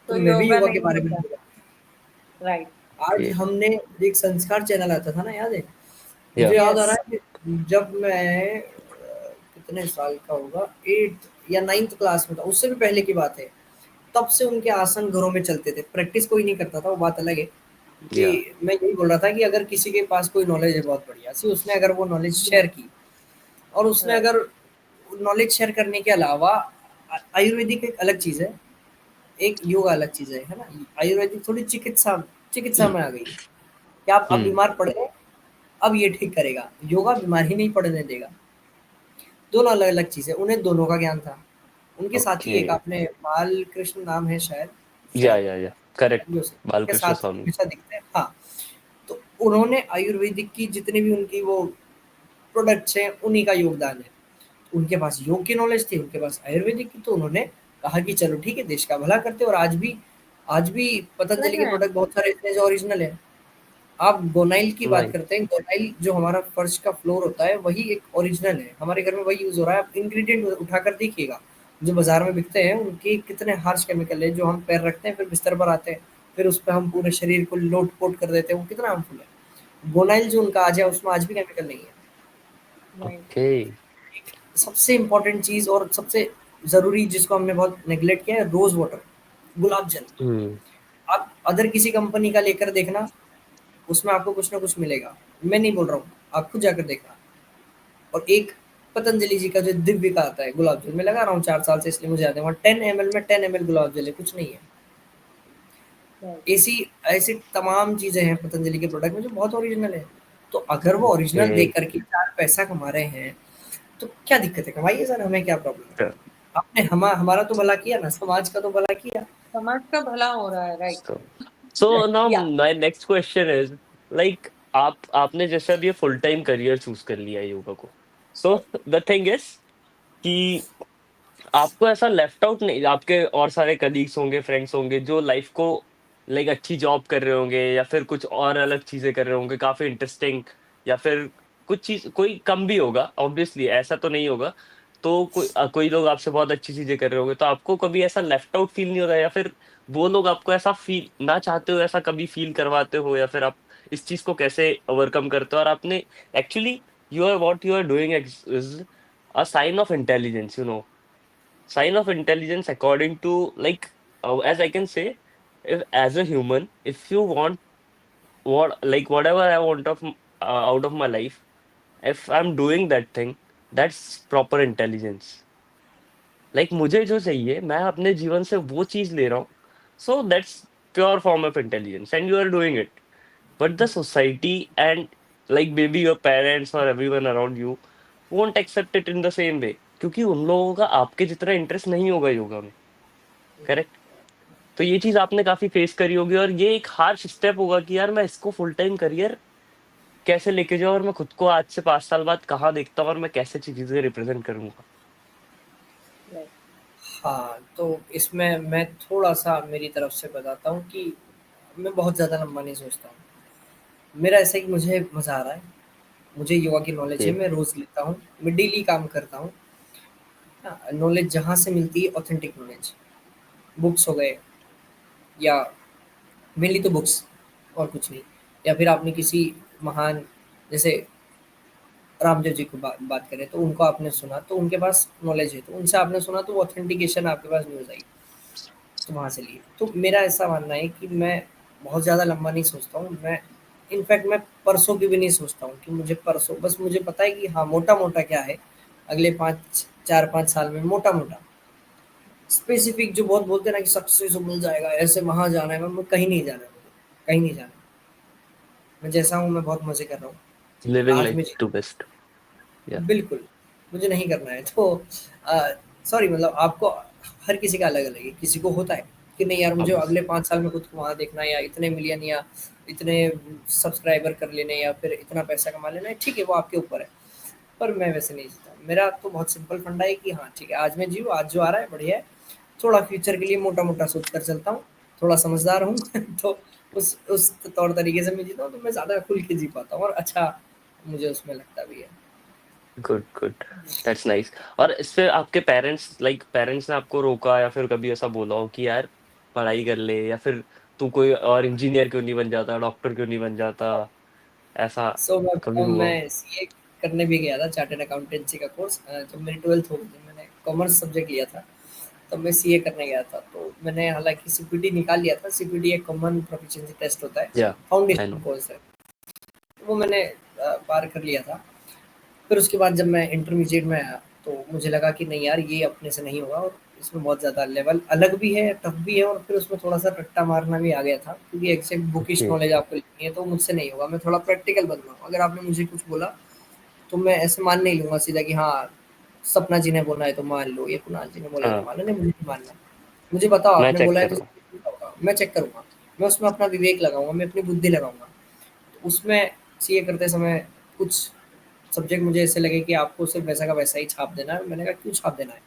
[SPEAKER 1] तो
[SPEAKER 2] तो
[SPEAKER 1] मैं भी
[SPEAKER 2] योगा
[SPEAKER 1] योगा के
[SPEAKER 2] नहीं
[SPEAKER 1] बारे में
[SPEAKER 2] होता।
[SPEAKER 1] नहीं जानता।
[SPEAKER 2] राइट।
[SPEAKER 1] आज हमने एक संस्कार चैनल आता था ना, याद है?
[SPEAKER 3] या
[SPEAKER 1] मुझे याद आ
[SPEAKER 2] यस।
[SPEAKER 1] रहा है कि जब मैं कितने साल का होगा, 8th या 9th क्लास में था, उससे भी पहले की बात है। तब से उनके आसन घरों में चलते थे। प्रैक्टिस कोई नहीं करता था, वो बात अलग है
[SPEAKER 3] या
[SPEAKER 1] कि मैं यही बोल रहा था कि अगर किसी के पास कोई नॉलेज है बहुत बढ़िया सी, उसने अगर वो नॉलेज शेयर की, और उसने
[SPEAKER 2] राइट।
[SPEAKER 1] अगर नॉलेज शेयर करने के अलावा आयुर्वेदिक एक अलग चीज़ है, एक योगा अलग चीज़ है ना? आयुर्वेदिक थोड़ी चिकित्सा चिकित्सा में आ गई है कि आप अब
[SPEAKER 3] हम्म।
[SPEAKER 1] बीमार पड़ गए, अब ये ठीक करेगा। योगा बीमार ही नहीं पड़ने देगा। दोनों अलग-अलग चीज़ है, उन्हें दोनों का ज्ञान था। उनके साथी
[SPEAKER 3] ओके।
[SPEAKER 1] एक आपने बालकृष्ण नाम है शायद,
[SPEAKER 3] या
[SPEAKER 1] शायद
[SPEAKER 3] या या करेक्ट,
[SPEAKER 1] के
[SPEAKER 3] बालकृष्ण
[SPEAKER 1] साथ
[SPEAKER 3] स्वामी।
[SPEAKER 1] हमेशा दिखते हैं। हाँ, तो उन्होंने आयुर्वेदिक की जितनी भी उनकी वो प्रोडक्ट्स हैं, उन्हीं का योगदान है। उनके पास योग की नॉलेज थी, उनके पास आयुर्वेदिक की, तो उन्होंने कहा कि चलो ठीक है, देश का भला करते हैं। और आज भी
[SPEAKER 2] कर
[SPEAKER 1] पतंजलि के
[SPEAKER 2] रहे हैं।
[SPEAKER 1] प्रोडक्ट बहुत सारे ऐसे हैं जो ओरिजिनल है। आप गोनाइल की बात
[SPEAKER 3] राइट।
[SPEAKER 1] करते हैं, गोनाइल जो हमारा फर्श का फ्लोर होता है, वही एक ओरिजिनल है। हमारे घर में वही यूज़ हो रहा है। आप इंग्रीडिएंट उठाकर देखिएगा, जो बाज़ार में बिकते हैं, उनके कितने हार्श केमिकल है, जो हम पैर रखते हैं, फिर बिस्तर पर आते हैं, फिर उस पे हम पूरे शरीर को लोट-पोट कर देते हैं, वो कितना हार्मफुल है। गोनाइल जो उनका आज है, उसमें आज भी केमिकल नहीं है।
[SPEAKER 2] राइट।
[SPEAKER 3] ओके।
[SPEAKER 1] सबसे इम्पोर्टेंट चीज़ और सबसे ज़रूरी जिसको हमने बहुत नेग्लेक्ट किया है, रोज़ वाटर, गुलाब जल।
[SPEAKER 3] हम्म।
[SPEAKER 1] आप अदर किसी कंपनी का लेकर देखना, उसमें आपको कुछ ना कुछ मिलेगा। मैं नहीं बोल रहा हूँ, आप खुद जाकर देखना। और एक पतंजलि जी का जो दिव्य का आता है गुलाब जल, मैं लगा रहा हूँ 4 साल से, इसलिए मुझे याद है। वहाँ 10 ml में 10 ml गुलाब जल है, कुछ नहीं है।
[SPEAKER 2] राइट।
[SPEAKER 1] ऐसी ऐसी तमाम चीज़ें हैं पतंजलि के प्रोडक्ट में जो बहुत ओरिजिनल है। तो अगर वो ओरिजिनल
[SPEAKER 3] ओके।
[SPEAKER 1] देख कर के 4 पैसा कमा रहे हैं, तो क्या दिक्कत है? कमाइए सर, हमें क्या प्रॉब्लम है? आपने हमारा तो भला किया ना, समाज का तो भला किया।
[SPEAKER 2] समाज का भला हो रहा है। राइट।
[SPEAKER 3] So, so now
[SPEAKER 1] या
[SPEAKER 3] my next question is like आपने जैसे अब ये फुल टाइम करियर चूज कर लिया है योगा को, सो द थिंग इज कि आपको ऐसा लेफ्ट आउट नहीं, आपके और सारे कलीग्स होंगे, फ्रेंड्स होंगे जो लाइफ को लाइक अच्छी जॉब कर रहे होंगे या फिर कुछ और अलग चीजें कर रहे होंगे काफी इंटरेस्टिंग, या फिर कुछ चीज कोई कम भी होगा, ऑब्वियसली ऐसा तो नहीं होगा। तो कोई लोग आपसे बहुत अच्छी चीजें कर रहे होंगे, तो आपको कभी ऐसा लेफ्ट आउट फील नहीं होता, या फिर वो लोग आपको ऐसा फील ना चाहते हो ऐसा कभी फील करवाते हो, या फिर आप इस चीज को कैसे ओवरकम करते हो? और आपने actually you are what you are doing is a sign of intelligence, sign of intelligence according to like as I can say, if as a human, if you want whatever I want out of my life, if I'm doing that thing, that's proper intelligence. मुझे जो चाहिए मैं अपने जीवन से वो चीज ले रहा हूँ, so that's pure form of intelligence and you are doing it. But the society and may be your parents और everyone around you won't accept it in the same way, क्योंकि उन लोगों का आपके जितना इंटरेस्ट नहीं होगा योगा में। करेक्ट। तो ये चीज आपने काफी फेस करी होगी, और ये एक हार्श स्टेप होगा कि यार मैं इसको फुल टाइम करियर कैसे लेके जाऊं, और मैं खुद को आज से 5 साल बाद कहाँ देखता हूँ, और मैं कैसे चीजें रिप्रेजेंट करूंगा।
[SPEAKER 2] राइट।
[SPEAKER 1] हाँ, तो इसमें मैं थोड़ा-सा मेरी तरफ से बताता हूँ कि मैं बहुत ज़्यादा लंबा नहीं सोचता हूँ। मेरा ऐसा है कि मुझे मज़ा आ रहा है, मुझे योगा की नॉलेज
[SPEAKER 3] ओके।
[SPEAKER 1] है, मैं रोज़ लेता हूँ, मैं डेली काम करता हूँ। हाँ, नॉलेज जहाँ से मिलती है, ऑथेंटिक नॉलेज, बुक्स हो गए, या मेनली तो बुक्स, और कुछ नहीं। या फिर आपने किसी महान, जैसे रामदेव जी को बात करें, तो उनको आपने सुना, तो उनके पास नॉलेज है, तो उनसे आपने सुना, तो वो ऑथेंटिकेशन आपके पास न्यूज़ आई, तो वहाँ से लिए। तो मेरा ऐसा मानना है कि मैं बहुत ज़्यादा लंबा नहीं सोचता हूँ। मैं इनफैक्ट मैं परसों की भी नहीं सोचता हूँ कि मुझे परसों, बस मुझे पता है कि हाँ, मोटा-मोटा क्या है, अगले 5 4-5 साल में मोटा-मोटा। स्पेसिफिक जो बहुत बोलते हैं ना कि सक्सेस मिल जाएगा, ऐसे वहाँ जाना है, मैं कहीं नहीं जाना है मुझे, कहीं नहीं जाना है। मैं जैसा हूँ, मैं बहुत मज़े कर रहा हूँ।
[SPEAKER 3] लिविंग
[SPEAKER 1] आज
[SPEAKER 3] लाइफ
[SPEAKER 1] मैं
[SPEAKER 3] टू बेस्ट। या
[SPEAKER 1] बिल्कुल, मुझे नहीं करना है। तो सॉरी, मतलब आपको, हर किसी का अलग-अलग है। किसी को होता है कि नहीं यार, मुझे
[SPEAKER 3] ऑब्वियस।
[SPEAKER 1] अगले 5 साल में खुद को वहाँ देखना है, या इतने मिलियन, या इतने सब्सक्राइबर कर लेने, या फिर इतना पैसा कमा लेना है, ठीक है, वो आपके ऊपर है। पर मैं वैसे नहीं जीता। मेरा तो बहुत सिंपल फंडा है कि हाँ, ठीक है, आज मैं जीऊँ, आज जो आ रहा है बढ़िया है। थोड़ा फ्यूचर के लिए मोटा-मोटा सोच कर चलता हूँ, थोड़ा समझदार हूँ तो उस तौर तरीके से मैं जीता हूँ, तो मैं ज़्यादा खुल के जी पाता हूँ, और अच्छा मुझे उसमें लगता भी है।
[SPEAKER 3] Good good, that's nice. और इससे आपके पेरेंट्स ने आपको रोका या फिर कभी ऐसा बोला हो कि यार पढ़ाई कर ले, या फिर तू कोई और इंजीनियर क्यों नहीं बन जाता, डॉक्टर क्यों नहीं बन जाता, ऐसा
[SPEAKER 1] सो मैं
[SPEAKER 3] कभी
[SPEAKER 1] बताऊँ,
[SPEAKER 3] हुआ हो?
[SPEAKER 1] मैं सीए करने भी गया था, चार्टर्ड अकाउंटेंसी का कोर्स। जब मेरी 12th हो गई थी, मैंने कॉमर्स सब्जेक्ट लिया था, तब मैं सीए करने गया था। तो मैंने हालाँकि सीपीटी निकाल लिया था। सीपीटी एक कॉमन प्रोफिशिएंसी टेस्ट होता है,
[SPEAKER 3] या आई
[SPEAKER 1] फाउंडेशन
[SPEAKER 3] नो।
[SPEAKER 1] कोर्स है। वो मैंने पार कर लिया था। फिर उसके बाद जब मैं इंटरमीडिएट में आया, तो मुझे लगा कि नहीं यार, ये अपने से नहीं होगा, और इसमें बहुत ज़्यादा लेवल अलग भी है, टफ भी है, और फिर उसमें थोड़ा-सा रट्टा मारना भी आ गया था, क्योंकि एग्ज़ैक्ट बुकिश
[SPEAKER 3] ओके।
[SPEAKER 1] नॉलेज आपको लिखनी है, तो मुझसे नहीं होगा। मैं थोड़ा प्रैक्टिकल बंदा हूँ। अगर आपने मुझे कुछ बोला, तो मैं ऐसे मान नहीं लूँगा सीधा कि हाँ, सपना जी ने बोला है तो मान लो, या कुणाल जी ने बोला है तो
[SPEAKER 3] हाँ,
[SPEAKER 1] मान लो, नहीं, मुझे नहीं मानना। मुझे बताओ,
[SPEAKER 3] मैं
[SPEAKER 1] आपने
[SPEAKER 3] चेक
[SPEAKER 1] बोला है
[SPEAKER 3] कर
[SPEAKER 1] तो
[SPEAKER 3] रहा हूँ।
[SPEAKER 1] सब कुछ होगा। मैं चेक करूँगा, मैं उसमें अपना विवेक लगाऊँगा, मैं अपनी बुद्धि लगाऊँगा। तो उसमें सीए करते समय कुछ सब्जेक्ट मुझे ऐसे लगे कि आपको सिर्फ़ वैसा का वैसा ही छाप देना है। मैंने कहा क्यों छाप देना है?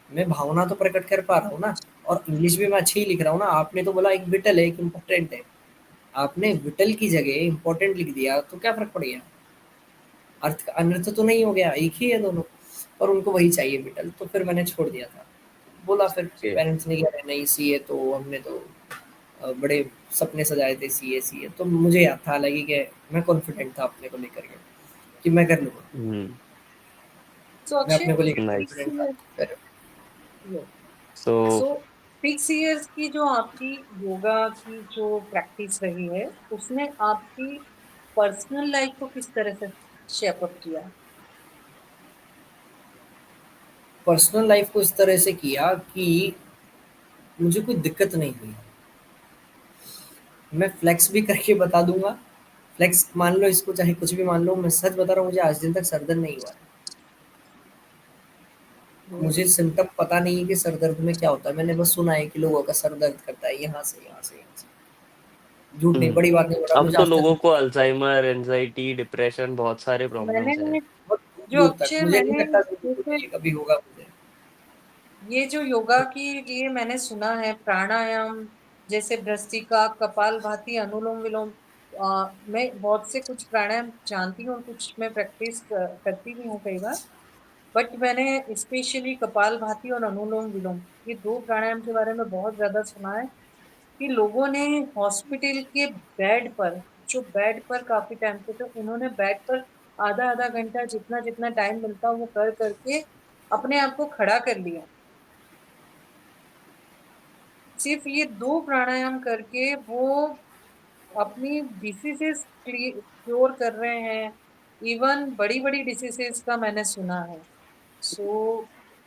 [SPEAKER 1] मैं भावना तो प्रकट कर पा रहा हूँ ना, और इंग्लिश भी मैं अच्छी ही लिख रहा हूँ ना। आपने तो बोला एक विटल है, एक इम्पोर्टेंट है। आपने विटल की जगह इम्पोर्टेंट लिख दिया तो क्या फ़र्क पड़ गया? अर्थ का अनर्थ तो नहीं हो गया, एक ही है दोनों। पर उनको वही चाहिए विटल, तो फिर मैंने छोड़ दिया था। बोला फिर
[SPEAKER 3] ओके।
[SPEAKER 1] पेरेंट्स ने कहा नहीं सीए तो हमने तो बड़े सपने सजाए थे सीए सीए, तो मुझे याद था हालाँकि कि मैं कॉन्फिडेंट था अपने को लेकर के कि मैं कर लूँगा।
[SPEAKER 3] हम्म।
[SPEAKER 2] सो
[SPEAKER 1] मैं
[SPEAKER 2] अक्षय,
[SPEAKER 1] अपने को लेकर
[SPEAKER 3] नाइस।
[SPEAKER 1] कॉन्फिडेंट था। फिर
[SPEAKER 3] सो
[SPEAKER 2] सो 6 इयर्स की जो आपकी योगा की जो प्रैक्टिस रही है, उसने आपकी पर्सनल लाइफ को किस तरह से शेप अप किया?
[SPEAKER 1] पर्सनल लाइफ़ को इस तरह से किया कि मुझे कोई दिक्कत नहीं हुई। मैं फ्लेक्स भी करके बता दूँगा, फ्लेक्स मान लो इसको चाहे कुछ भी मान लो, मैं सच बता रहा हूँ मुझे आज दिन तक सर दर्द नहीं हुआ है। मुझे सिम्पटम पता नहीं है कि सर दर्द में क्या होता है, मैंने बस सुना है कि लोगों का सर दर्द करता है यहाँ से, यहाँ से, यहाँ से। झूठ नहीं, बड़ी बात नहीं बोल रहा,
[SPEAKER 3] अब
[SPEAKER 1] मुझे
[SPEAKER 3] तो
[SPEAKER 1] आज तक
[SPEAKER 3] लोगों को अल्जाइमर, एंजाइटी, डिप्रेशन, बहुत सारे प्रॉब्लम्स है।
[SPEAKER 2] मैंने
[SPEAKER 1] बहुत
[SPEAKER 2] जो
[SPEAKER 1] दूर तक
[SPEAKER 2] अक्षय
[SPEAKER 1] मुझे नहीं
[SPEAKER 2] मैंने
[SPEAKER 1] लगता कि
[SPEAKER 2] जैसे
[SPEAKER 1] ये कभी होगा मुझे।
[SPEAKER 2] ये जो योगा के लिए मैंने सुना है, प्राणायाम जैसे भ्रस्त्रिका, कपालभाति, अनुलोम विलोम, मैं बहुत से कुछ प्राणायाम जानती हूँ और कुछ मैं प्रैक्टिस करती भी हूँ कई बार। बट मैंने स्पेशली कपालभाति और अनुलोम विलोम, ये दो प्राणायाम के बारे में बहुत ज्यादा सुना है कि लोगों ने हॉस्पिटल के बेड पर, जो बेड पर काफी टाइम पे थे, उन्होंने बेड पर आधा आधा घंटा जितना जितना टाइम मिलता वो कर करके अपने आप को खड़ा कर लिया, सिर्फ ये दो प्राणायाम करके वो अपनी डिसीजेस क्योर कर रहे हैं। इवन बड़ी बड़ी डिसीजेस का मैंने सुना है। सो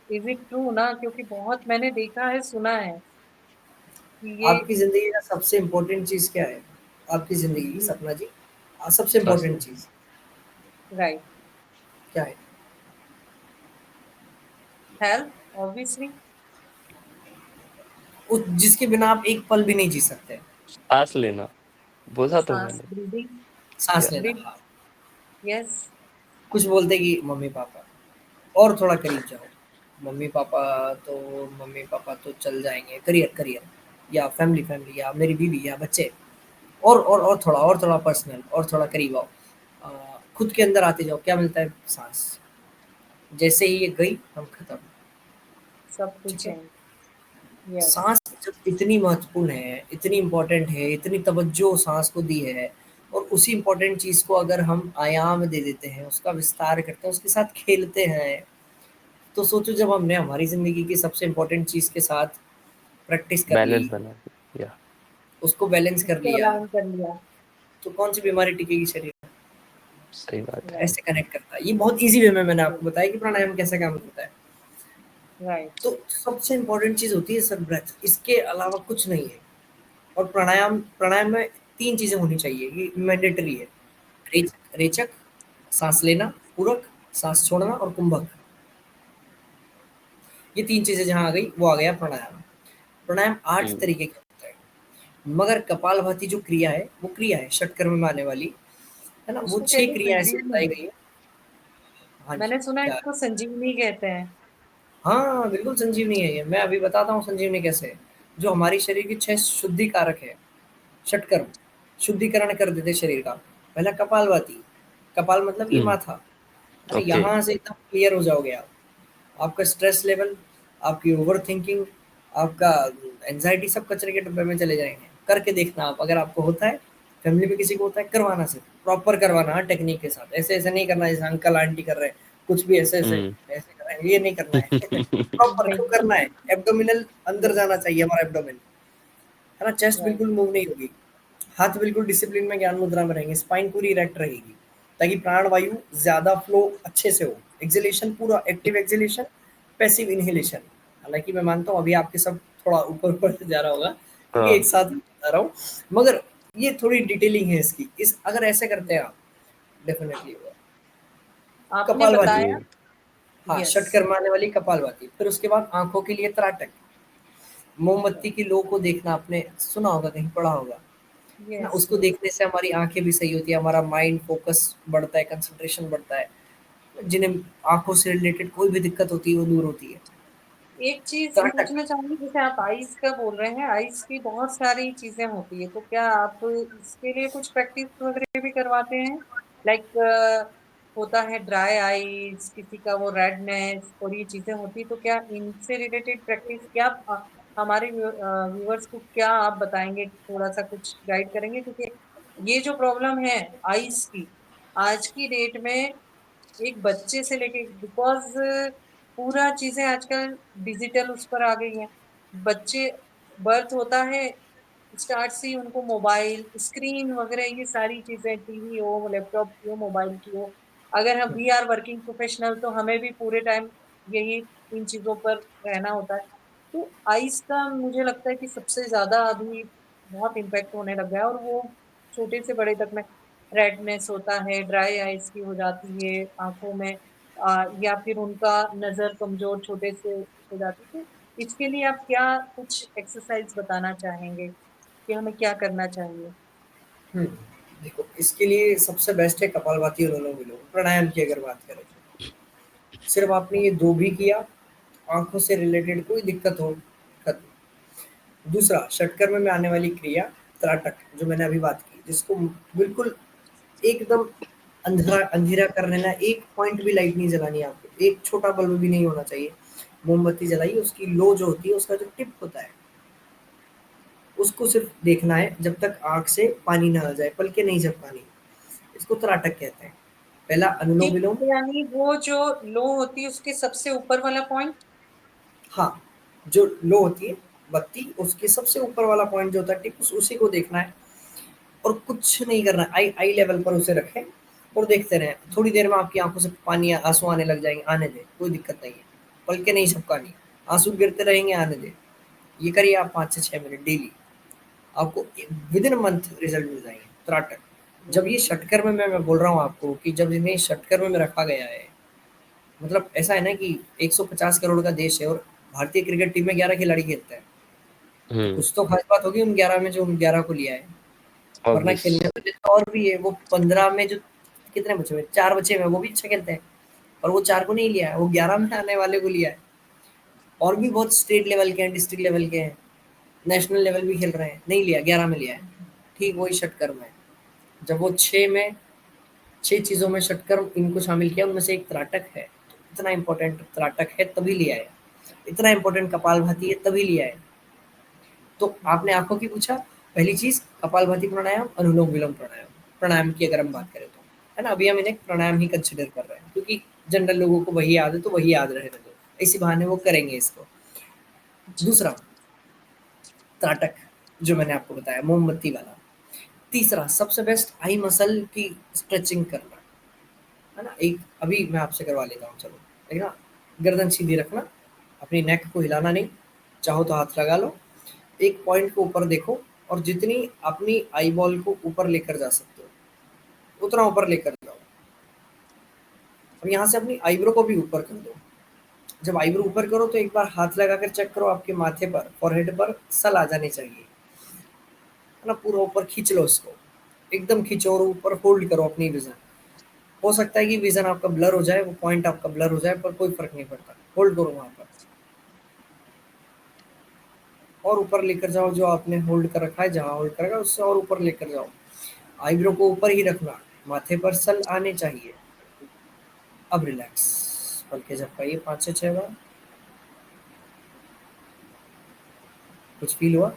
[SPEAKER 2] इज इट ट्रू ना? क्योंकि बहुत मैंने देखा है, सुना है कि ये
[SPEAKER 1] आपकी ज़िंदगी का सबसे इम्पोर्टेंट चीज़ क्या है? आपकी ज़िंदगी की सपना जी, सबसे इम्पोर्टेंट
[SPEAKER 3] स्वास्थ्य।
[SPEAKER 1] चीज़
[SPEAKER 2] राइट,
[SPEAKER 1] क्या है?
[SPEAKER 2] Health obviously.
[SPEAKER 1] उस जिसके बिना आप एक पल भी नहीं जी सकते।
[SPEAKER 3] सांस लेना, बोला तो
[SPEAKER 2] सांस,
[SPEAKER 3] मैंने।
[SPEAKER 2] ब्रीदिंग,
[SPEAKER 1] साँस
[SPEAKER 3] या
[SPEAKER 1] लेना,
[SPEAKER 2] ब्रीथ,
[SPEAKER 1] हाँ।
[SPEAKER 2] यस।
[SPEAKER 1] कुछ बोलते कि मम्मी-पापा, और थोड़ा करीब जाओ। मम्मी-पापा तो मम्मी-पापा तो चल जाएँगे, करियर करियर या फैमिली फैमिली या मेरी बीवी या बच्चे। और थोड़ा पर्सनल, और थोड़ा करीब आओ। खुद के अंदर आते जाओ, क्या मिलता है? साँस। जैसे ही ये गई, हम खत्म।
[SPEAKER 2] सब
[SPEAKER 1] ठीक
[SPEAKER 2] कुछ
[SPEAKER 1] है?
[SPEAKER 2] है। यस।
[SPEAKER 1] साँस जब इतनी महत्वपूर्ण है, इतनी इम्पोर्टेंट है, इतनी तवज्जो साँस को दी है, और उसी इम्पोर्टेंट चीज़ को अगर हम आयाम दे देते हैं, उसका विस्तार करते हैं, उसके साथ खेलते हैं, तो सोचो जब हमने हमारी ज़िंदगी की सबसे इम्पोर्टेंट चीज़ के साथ प्रैक्टिस कर
[SPEAKER 3] बैलेंस
[SPEAKER 1] ली,
[SPEAKER 3] बना के, या
[SPEAKER 1] उसको बैलेंस कर
[SPEAKER 2] उसको
[SPEAKER 1] लिया,
[SPEAKER 2] अलाइन कर लिया।
[SPEAKER 1] तो कौन-सी बीमारी टिकेगी शरीर में?
[SPEAKER 3] सही बात है।
[SPEAKER 2] राइट,
[SPEAKER 1] ऐसे कनेक्ट करता है। ये बहुत ईज़ी वे में मैंने आपको बताया कि प्राणायाम कैसे काम करता है।
[SPEAKER 2] राइट।
[SPEAKER 1] तो सबसे इम्पोर्टेंट चीज़ होती है सर ब्रेथ, इसके अलावा कुछ नहीं है। और प्राणायाम प्राणायाम में 3 चीज़ें होनी चाहिए, ये मैंडेटरी है। रेचक, साँस लेना, पूरक, साँस छोड़ना और कुंभक। ये 3 चीज़ें जहाँ आ गई, वो आ गया प्राणायाम। प्राणायाम 8
[SPEAKER 3] हम्म।
[SPEAKER 1] तरीके के होते हैं, मगर कपालभाति जो क्रिया है, वो क्रिया है षटकर्म में आने वाली, है ना? वो
[SPEAKER 2] उसको
[SPEAKER 1] 6
[SPEAKER 2] कहते हैं
[SPEAKER 1] क्रिया ऐसी बताई
[SPEAKER 2] संजीवनी।
[SPEAKER 1] गई है। हाँ जी,
[SPEAKER 2] मैंने सुना है
[SPEAKER 1] क्या?
[SPEAKER 2] इसको संजीवनी कहते हैं।
[SPEAKER 1] हाँ, बिल्कुल संजीवनी है ये। मैं अभी बताता हूँ संजीवनी कैसे है। जो हमारी शरीर की 6 शुद्धि कारक है, षटकर्म, शुद्धिकरण कर देते शरीर का। पहला कपालभाति, कपाल मतलब ये
[SPEAKER 3] हम्म।
[SPEAKER 1] माथा, है ना?
[SPEAKER 3] ओके।
[SPEAKER 1] यहाँ से एकदम क्लियर हो जाओगे आप। आपका स्ट्रेस लेवल, आपकी ओवरथिंकिंग, आपका एंग्ज़ायटी सब कचरे के डब्बे में चले जाएँगे। करके देखना आप, अगर आपको होता है, फैमिली में किसी को होता है, करवाना सिर्फ, प्रॉपर करवाना हाँ, टेक्नीक के साथ। ऐसे-ऐसे नहीं करना जैसे अंकल आंटी कर रहे हैं, कुछ भी ऐसे-ऐसे,
[SPEAKER 3] हम्म।
[SPEAKER 1] ऐसे कर रहे हैं, ये नहीं करना है। प्रॉपर जो करना है, एब्डोमिनल अंदर जाना चाहिए हमारा एब्डोमेन, है ना? Chest
[SPEAKER 2] right.
[SPEAKER 1] बिल्कुल मूव नहीं होगी। हाथ बिल्कुल डिसिप्लिन में ज्ञान मुद्रा में रहेंगे, स्पाइन पूरी इरेक्ट रहेगी, ताकि प्राण वायु ज़्यादा फ्लो अच्छे से हो। एक्सहेलेशन पूरा एक्टिव एक्सहेलेशन, पैसिव इन्हेलेशन। हालाँकि मैं मानता हूँ अभी आपके सब थोड़ा ऊपर-ऊपर से जा रहा होगा, क्योंकि एक
[SPEAKER 3] हाँ।
[SPEAKER 1] साथ बता रहा हूँ, मगर ये थोड़ी डिटेलिंग है इसकी। इस अगर ऐसे करते हैं आप, डेफ़िनिटली होगा।
[SPEAKER 2] आपने
[SPEAKER 1] कपालभाति,
[SPEAKER 2] बताया।
[SPEAKER 3] ये
[SPEAKER 1] हाँ,
[SPEAKER 2] यस।
[SPEAKER 1] षटकर्म आने वाली कपालभाति, फिर उसके बाद आँखों के लिए त्राटक, मोमबत्ती की लो को देखना आपने सुना होगा, कहीं पढ़ा होगा ना।
[SPEAKER 2] यस
[SPEAKER 1] उसको देखने से हमारी आंखें भी सही होती है, हमारा माइंड फोकस बढ़ता है, कंसंट्रेशन बढ़ता है। जिन्हें आंखों से रिलेटेड कोई भी दिक्कत होती है वो दूर होती है।
[SPEAKER 2] एक चीज
[SPEAKER 1] त्राटक।
[SPEAKER 2] पूछना चाहूंगी, जैसे आप आइस का बोल रहे हैं, आइस की बहुत सारी चीजें होती है, तो क्या आप इसके लिए कुछ प्रैक्टिस वगैरह भी करवाते हैं? लाइक होता है ड्राई आइस, किसी का वो रेडनेस और ये चीजें होती है, तो क्या इनसे रिलेटेड प्रैक्टिस क्या हमारे व्यूअर्स को क्या आप बताएंगे, थोड़ा सा कुछ गाइड करेंगे? क्योंकि ये जो प्रॉब्लम है आइस की, आज की डेट में एक बच्चे से लेके, बिकॉज पूरा चीजें आजकल डिजिटल उस पर आ गई हैं। बच्चे बर्थ होता है, स्टार्ट से ही उनको मोबाइल स्क्रीन वगैरह ये सारी चीजें, टीवी हो, लैपटॉप की हो, मोबाइल की हो। अगर हम वी आर वर्किंग प्रोफेशनल तो हमें भी पूरे टाइम यही इन चीजों पर रहना होता है। तो आइस का मुझे लगता है कि सबसे ज्यादा अभी बहुत इम्पेक्ट होने लगा है, और वो छोटे से बड़े तक में रेडनेस होता है, ड्राई आइज की हो जाती है आंखों में, या फिर उनका नजर कमजोर छोटे से हो जाती है। तो इसके लिए आप क्या कुछ एक्सरसाइज बताना चाहेंगे कि हमें क्या करना चाहिए?
[SPEAKER 1] हुँ। देखो, इसके लिए सबसे बेस्ट है कपालभाति और अनुलोम-विलोम, प्राणायाम की अगर बात करें तो। सिर्फ़ आपने ये 2 भी किया, आँखों से रिलेटेड कोई दिक्कत हो, खत्म। दूसरा, षटकर्म में आने वाली क्रिया त्राटक, जो मैंने अभी बात की, जिसको बिल्कुल एकदम अंधेरा कर देना, एक पॉइंट भी लाइट नहीं जलानी है आपको, एक छोटा बल्ब भी नहीं होना चाहिए। मोमबत्ती जलाइए, उसकी लो जो होती है, उसका जो टिप होता है, उसको सिर्फ़ देखना है जब तक आँख से पानी ना आ जाए, पलकें नहीं झपकानी। इसको त्राटक कहते हैं। पहला
[SPEAKER 2] टिप
[SPEAKER 1] अनुलोम-विलोम।
[SPEAKER 2] यानी वो जो लो होती है उसके सबसे ऊपर वाला पॉइंट?
[SPEAKER 1] हाँ, जो लो होती है बत्ती, उसके सबसे ऊपर वाला पॉइंट जो होता है टिप, उसी को देखना है और कुछ नहीं करना है। आई आई लेवल पर उसे रखें और देखते रहें। थोड़ी देर में आपकी आँखों से पानी आँसू आने लग जाएँगे, आने दें, कोई दिक्कत नहीं है। पलकें नहीं झपकानी, आँसू गिरते रहेंगे, आने दें। ये करिए आप 5 से 6 मिनट डेली, आपको विदिन अ मंथ रिज़ल्ट मिल जाएँगे। त्राटक। जब ये षटकर्म में मैं बोल रहा हूँ आपको कि जब इन्हें षटकर्म में रखा गया है, मतलब ऐसा है ना कि 150 करोड़ का देश है और भारतीय क्रिकेट टीम में 11 खिलाड़ी खेलते हैं। तो
[SPEAKER 3] हुँ,
[SPEAKER 1] कुछ तो खास बात होगी उन 11 में जो उन 11 को लिया है, वरना
[SPEAKER 3] ऑब्वियस।
[SPEAKER 1] खेलने वाले तो और भी है। वो 15 में जो कितने बचे हुए, 4 बचे हुए हैं, वो भी अच्छा खेलते हैं, और वो 4 को नहीं लिया है, वो 11 में आने वाले को लिया है। और भी बहुत स्टेट लेवल के हैं, डिस्ट्रिक्ट लेवल के हैं, नेशनल लेवल भी खेल रहे हैं, नहीं लिया, 11 में लिया है। ठीक वही षटकर्म है। जब वो 6 चीज़ों में षटकर्म इनको शामिल किया, उनमें से एक त्राटक है। तो इतना इम्पोर्टेंट त्राटक है तभी लिया है, इतना इम्पोर्टेंट कपालभाति है तभी लिया है। तो आपने आँखों की पूछा, पहली चीज़ कपालभाति प्राणायाम, अनुलोम-विलोम प्राणायाम। प्राणायाम की अगर हम बात करें तो, है ना? अभी हम इन्हें प्राणायाम ही कंसिडर कर रहे हैं क्योंकि जनरल लोगों को वही याद है तो वही याद रहने दो। इसी बहाने वो करेंगे इसको।
[SPEAKER 2] जी।
[SPEAKER 1] दूसरा, त्राटक जो मैंने आपको बताया मोमबत्ती वाला। तीसरा, सबसे बेस्ट आई मसल की स्ट्रेचिंग करना, है ना? एक अभी मैं आपसे करवा लेता हूँ, चलो। है ना? गर्दन सीधी रखना, अपनी नेक को हिलाना नहीं, चाहो तो हाथ लगा लो। एक पॉइंट को ऊपर देखो और जितनी अपनी आई बॉल को ऊपर लेकर जा सकते हो उतना ऊपर लेकर जाओ। और यहाँ से अपनी आईब्रो को भी ऊपर कर दो। जब आईब्रो ऊपर करो तो एक बार हाथ लगाकर चेक करो आपके माथे पर, फॉरहेड पर सल आ जाने चाहिए, है ना? पूरा ऊपर खींच लो इसको, एकदम खींचो और ऊपर होल्ड करो अपनी विजन। हो सकता है कि विजन आपका ब्लर हो जाए, वो पॉइंट आपका ब्लर हो जाए, पर कोई फर्क नहीं पड़ता, होल्ड करो वहां पर और ऊपर लेकर जाओ। जो आपने होल्ड कर रखा है, जहाँ होल्ड कर रखा है उससे और ऊपर लेकर जाओ। आईब्रो को ऊपर ही रखना, माथे पर सल आने चाहिए। अब रिलैक्स, पलके झपकाइए 5 से 6 बार। कुछ फील हुआ?